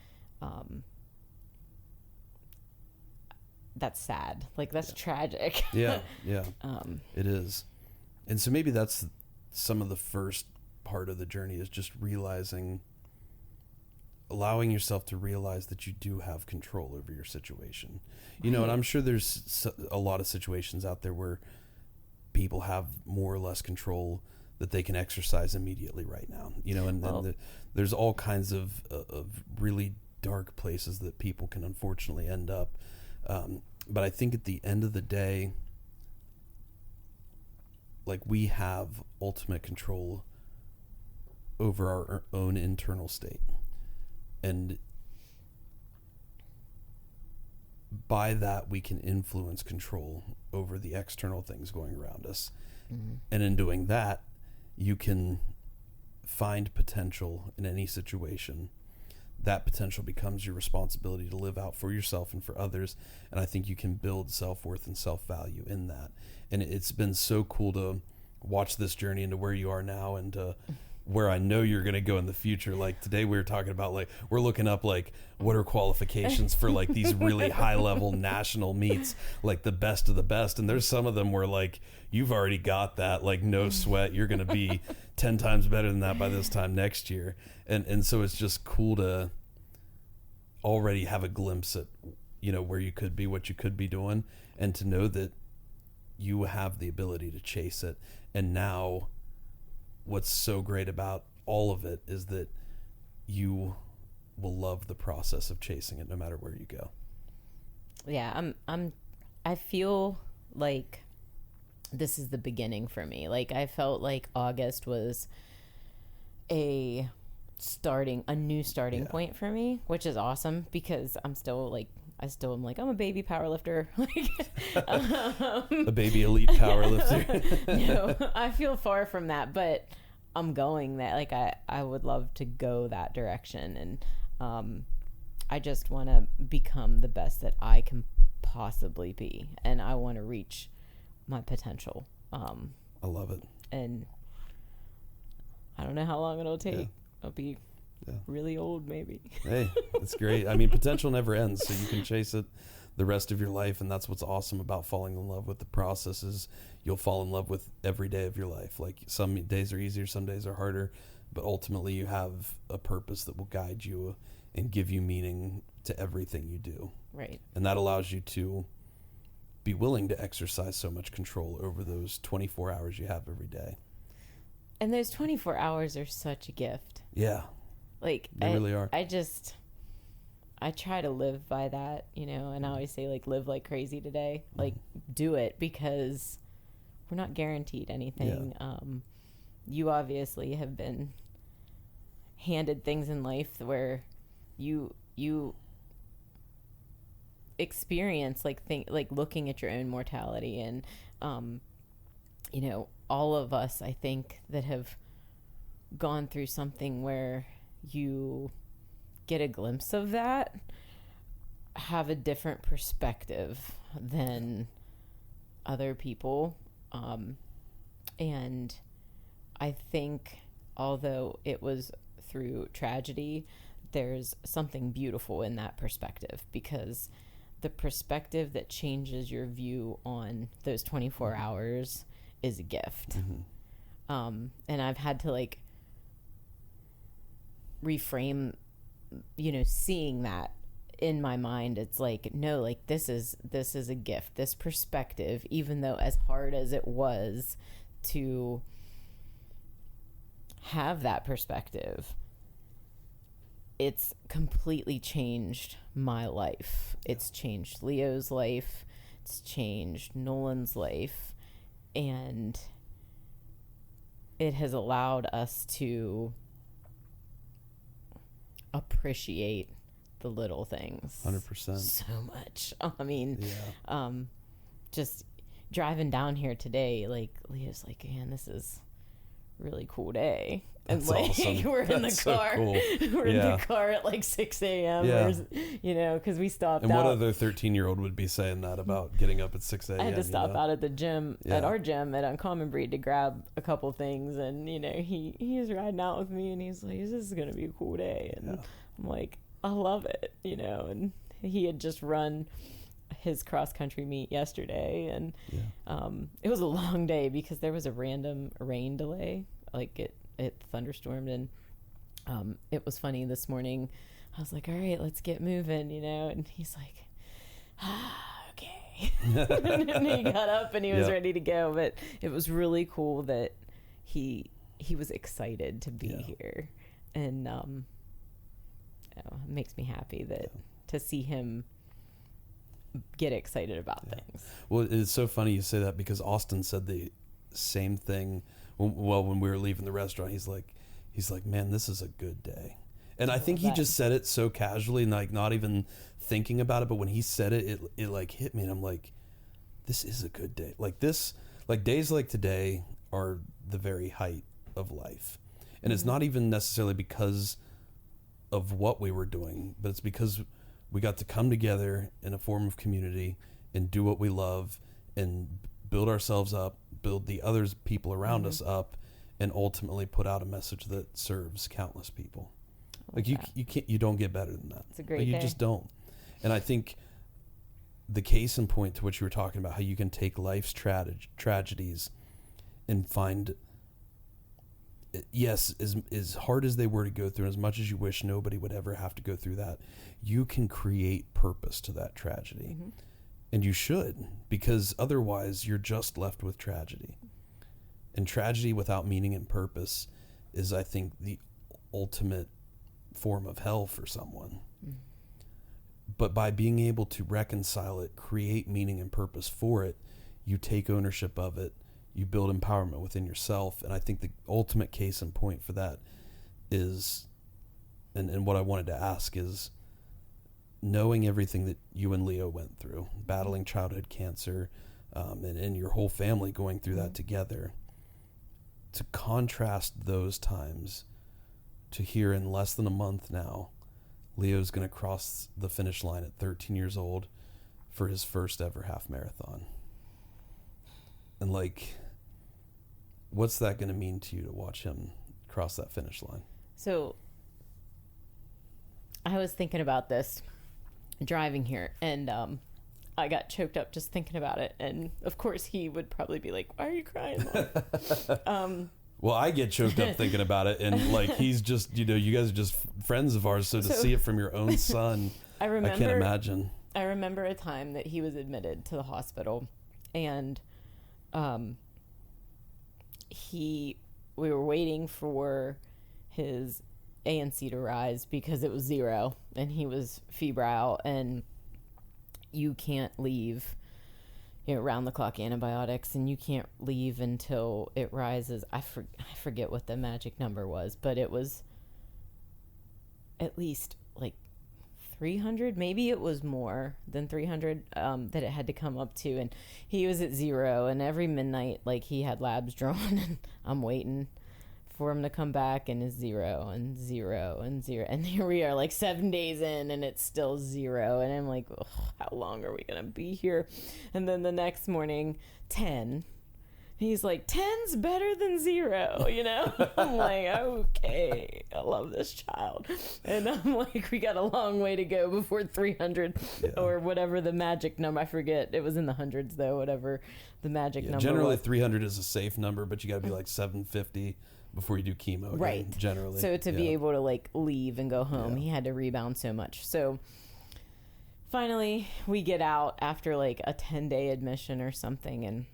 that's sad. Like, that's tragic. Yeah. It is. And so maybe that's some of the first part of the journey, is just allowing yourself to realize that you do have control over your situation. You know, and I'm sure there's a lot of situations out there where people have more or less control that they can exercise immediately right now. You know, and there's all kinds of really dark places that people can unfortunately end up. But I think at the end of the day, like, we have ultimate control over our own internal state. And by that, we can influence control over the external things going around us. Mm-hmm. And in doing that, you can find potential in any situation. That potential becomes your responsibility to live out for yourself and for others. And I think you can build self-worth and self-value in that. And it's been so cool to watch this journey into where you are now, and where I know you're going to go in the future. Like, today we were talking about, like, we're looking up, like, what are qualifications for, like, these really high level national meets, like the best of the best. And there's some of them where, like, you've already got that, like, no sweat. You're going to be 10 times better than that by this time next year. And so it's just cool to already have a glimpse at, you know, where you could be, what you could be doing, and to know that you have the ability to chase it. And now, what's so great about all of it is that you will love the process of chasing it no matter where you go. Yeah, I feel like this is the beginning for me. Like, I felt like August was a new starting point for me, which is awesome, because I'm still like, I'm a baby powerlifter. A baby elite powerlifter. No, I feel far from that, but I'm going that. Like, I would love to go that direction. And I just want to become the best that I can possibly be. And I want to reach my potential. I love it. And I don't know how long it'll take. Yeah. I'll be really old, maybe. Hey, that's great. I mean, potential never ends, so you can chase it the rest of your life. And that's what's awesome about falling in love with the process, is you'll fall in love with every day of your life. Like, some days are easier, some days are harder, but ultimately you have a purpose that will guide you and give you meaning to everything you do. Right. And that allows you to be willing to exercise so much control over those 24 hours you have every day. And those 24 hours are such a gift. Yeah. Like, they really are. I try to live by that, you know, and I always say, like, live like crazy today. Like, do it, because we're not guaranteed anything. Yeah. You obviously have been handed things in life where you experience, like, looking at your own mortality. And, you know, all of us, I think, that have gone through something where you get a glimpse of that, have a different perspective than other people. And I think, although it was through tragedy, there's something beautiful in that perspective, because the perspective that changes your view on those 24 hours is a gift. And I've had to like reframe, seeing that in my mind. It's like, no, like this is a gift, this perspective, even though as hard as it was to have that perspective, it's completely changed my life. It's changed Leo's life. It's changed Nolan's life. And it has allowed us to appreciate the little things 100%. so much. I mean, just driving down here today, like Leo's like, man, this is a really cool day. And That's like awesome. we're in That's the so car. cool. We're in the car at like 6 a.m. Yeah. Because we stopped And out. what other 13-year-old would be saying that about getting up at 6 a.m.? I had to stop out at the gym, Yeah. at our gym at Uncommon Breed, to grab a couple things. And, he is riding out with me, and he's like, this is going to be a cool day. And I'm like, I love it, And he had just run his cross-country meet yesterday. And it was a long day because there was a random rain delay. Like, it thunderstormed. And it was funny this morning. I was like, all right, let's get moving, And he's like, okay. And he got up and he was ready to go. But it was really cool that he was excited to be here. And it makes me happy that to see him get excited about things. Well, it's so funny you say that because Austin said the same thing. When we were leaving the restaurant, he's like, man, this is a good day. And I think he just said it so casually and like not even thinking about it. But when he said it like hit me, and I'm like, this is a good day. Like this, like days like today are the very height of life. And it's not even necessarily because of what we were doing, but it's because we got to come together in a form of community and do what we love and build ourselves up, build the other people around us up, and ultimately put out a message that serves countless people. Like you don't get better than that. It's a great day. You just don't. And I think the case in point to what you were talking about, how you can take life's tragedies and find, yes, as hard as they were to go through, and as much as you wish nobody would ever have to go through that, you can create purpose to that tragedy. And you should, because otherwise you're just left with tragedy. And tragedy without meaning and purpose is, I think, the ultimate form of hell for someone. But by being able to reconcile it, create meaning and purpose for it, you take ownership of it, you build empowerment within yourself. And I think the ultimate case in point for that is, and what I wanted to ask is, knowing everything that you and Leo went through, battling childhood cancer, and your whole family going through that together, to contrast those times to here in less than a month now, Leo's going to cross the finish line at 13 years old for his first ever half marathon. And like, what's that going to mean to you to watch him cross that finish line? So I was thinking about this driving here, and I got choked up just thinking about it. And of course he would probably be like, why are you crying, Mom? Well, I get choked up thinking about it, and like he's just, you guys are just friends of ours, so to see it from your own son, I can't imagine. I remember a time that he was admitted to the hospital, and we were waiting for his ANC to rise because it was 0 and he was febrile, and you can't leave round the clock antibiotics, and you can't leave until it rises. I forget what the magic number was, but it was at least like 300, maybe it was more than 300 that it had to come up to, and he was at 0, and every midnight like he had labs drawn and I'm waiting for him to come back, and it's 0 and 0 and 0, and here we are like 7 days in and it's still 0, and I'm like, how long are we gonna be here? And then the next morning 10, He's like, 10's better than 0, you know? I'm like, okay, I love this child. And I'm like, we got a long way to go before 300 or whatever the magic number. I forget. It was in the hundreds, though, whatever the magic number generally was. 300 is a safe number, but you got to be like 750 before you do chemo again, Right. generally. So to be able to, like, leave and go home, he had to rebound so much. So finally, we get out after, like, a 10-day admission or something, and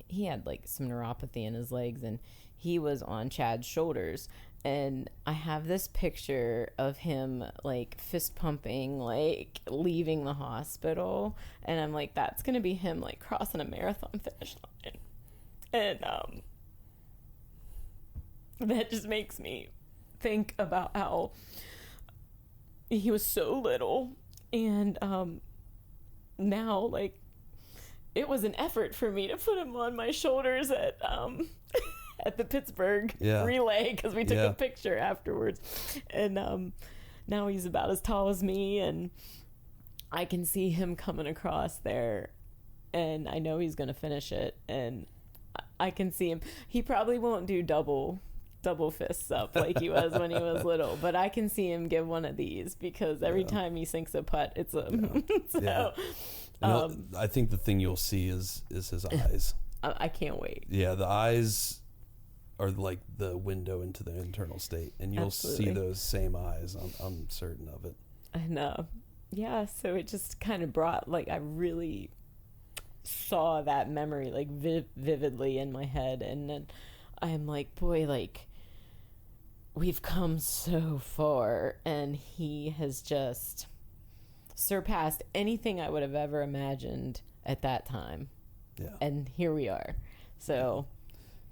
he had like some neuropathy in his legs, and he was on Chad's shoulders, and I have this picture of him like fist pumping, like leaving the hospital, and I'm like, that's gonna be him like crossing a marathon finish line. And that just makes me think about how he was so little, and now like it was an effort for me to put him on my shoulders at at the Pittsburgh relay, because we took a picture afterwards. And now he's about as tall as me, and I can see him coming across there, and I know he's going to finish it, and I can see him. He probably won't do double fists up like he was when he was little, but I can see him give one of these, because every time he sinks a putt, it's a so. I think the thing you'll see is his eyes. I can't wait. Yeah, the eyes are like the window into the internal state, and you'll see those same eyes. I'm certain of it. And so it just kind of brought, like, I really saw that memory like vividly in my head, and then I'm like, boy, like, we've come so far, and he has just surpassed anything I would have ever imagined at that time. Yeah. And here we are. So.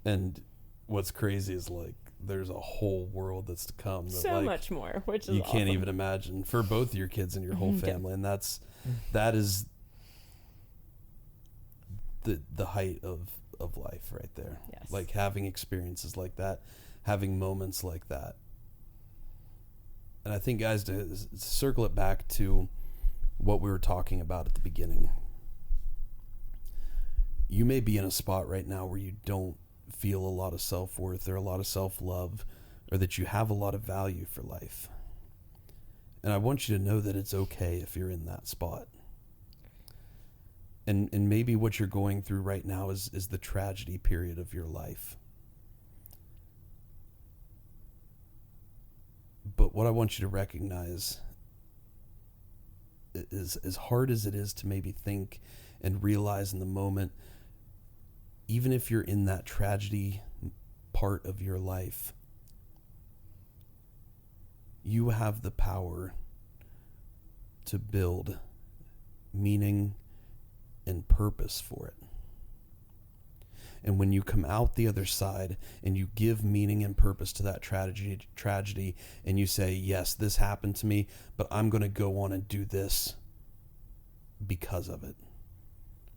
And what's crazy is, like, there's a whole world that's to come. That, so like, much more, which is you awesome. can't even imagine for both your kids and your whole family. And that is the height of life right there. Yes. Like, having experiences like that, having moments like that. And I think, guys, to circle it back to what we were talking about at the beginning, you may be in a spot right now where you don't feel a lot of self-worth or a lot of self-love, or that you have a lot of value for life. And I want you to know that it's okay if you're in that spot. And maybe what you're going through right now is the tragedy period of your life. But what I want you to recognize is, as hard as it is to maybe think and realize in the moment, even if you're in that tragedy part of your life, you have the power to build meaning and purpose for it. And when you come out the other side and you give meaning and purpose to that tragedy, and you say, yes, this happened to me, but I'm going to go on and do this because of it.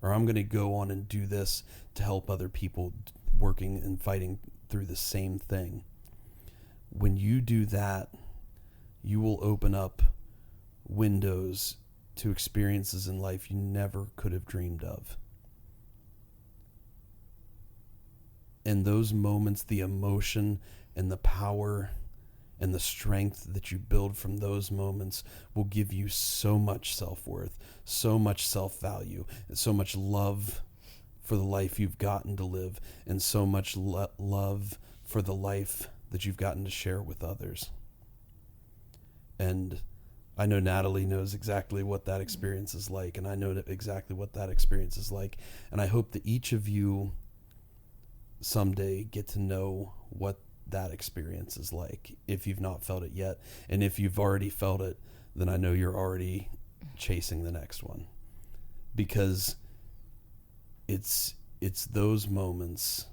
Or I'm going to go on and do this to help other people working and fighting through the same thing. When you do that, you will open up windows to experiences in life you never could have dreamed of. And those moments, the emotion and the power and the strength that you build from those moments will give you so much self-worth, so much self-value, and so much love for the life you've gotten to live, and so much love for the life that you've gotten to share with others. And I know Natalie knows exactly what that experience is like, and I know exactly what that experience is like. And I hope that each of you someday get to know what that experience is like, if you've not felt it yet. And if you've already felt it, then I know you're already chasing the next one, because it's those moments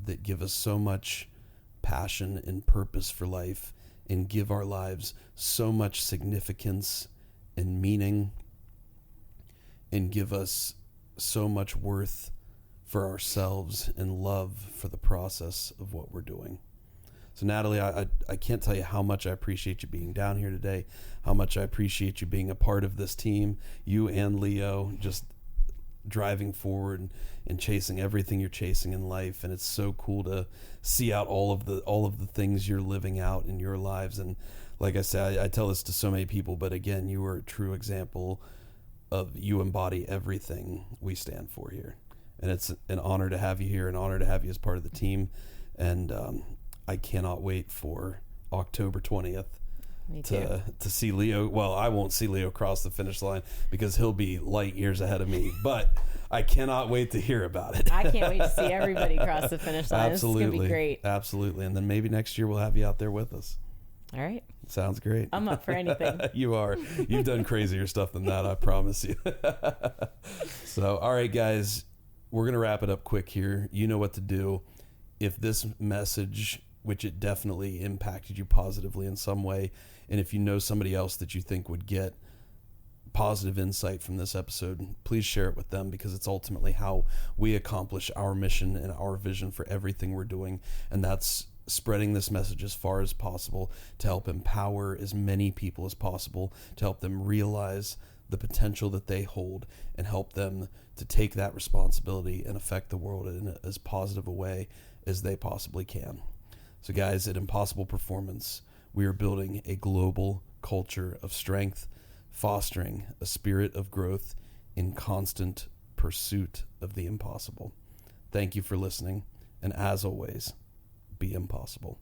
that give us so much passion and purpose for life, and give our lives so much significance and meaning, and give us so much worth for ourselves and love for the process of what we're doing. So Natalie, I can't tell you how much I appreciate you being down here today, how much I appreciate you being a part of this team. You and Leo, just driving forward and chasing everything you're chasing in life. And it's so cool to see out all of the things you're living out in your lives. And like I said, I tell this to so many people, but again, you are a true example of, you embody everything we stand for here. And it's an honor to have you here, an honor to have you as part of the team. And I cannot wait for October 20th to see Leo. Well, I won't see Leo cross the finish line because he'll be light years ahead of me, but I cannot wait to hear about it. I can't wait to see everybody cross the finish line. Absolutely. It's going to be great. Absolutely. And then maybe next year we'll have you out there with us. All right. Sounds great. I'm up for anything. You are. You've done crazier stuff than that, I promise you. So, all right, guys, we're going to wrap it up quick here. You know what to do. If this message, which it definitely impacted you positively in some way, and if you know somebody else that you think would get positive insight from this episode, please share it with them, because it's ultimately how we accomplish our mission and our vision for everything we're doing. And that's spreading this message as far as possible to help empower as many people as possible, to help them realize the potential that they hold and help them to take that responsibility and affect the world in as positive a way as they possibly can. So guys, at Impossible Performance, we are building a global culture of strength, fostering a spirit of growth in constant pursuit of the impossible. Thank you for listening, and as always, be impossible.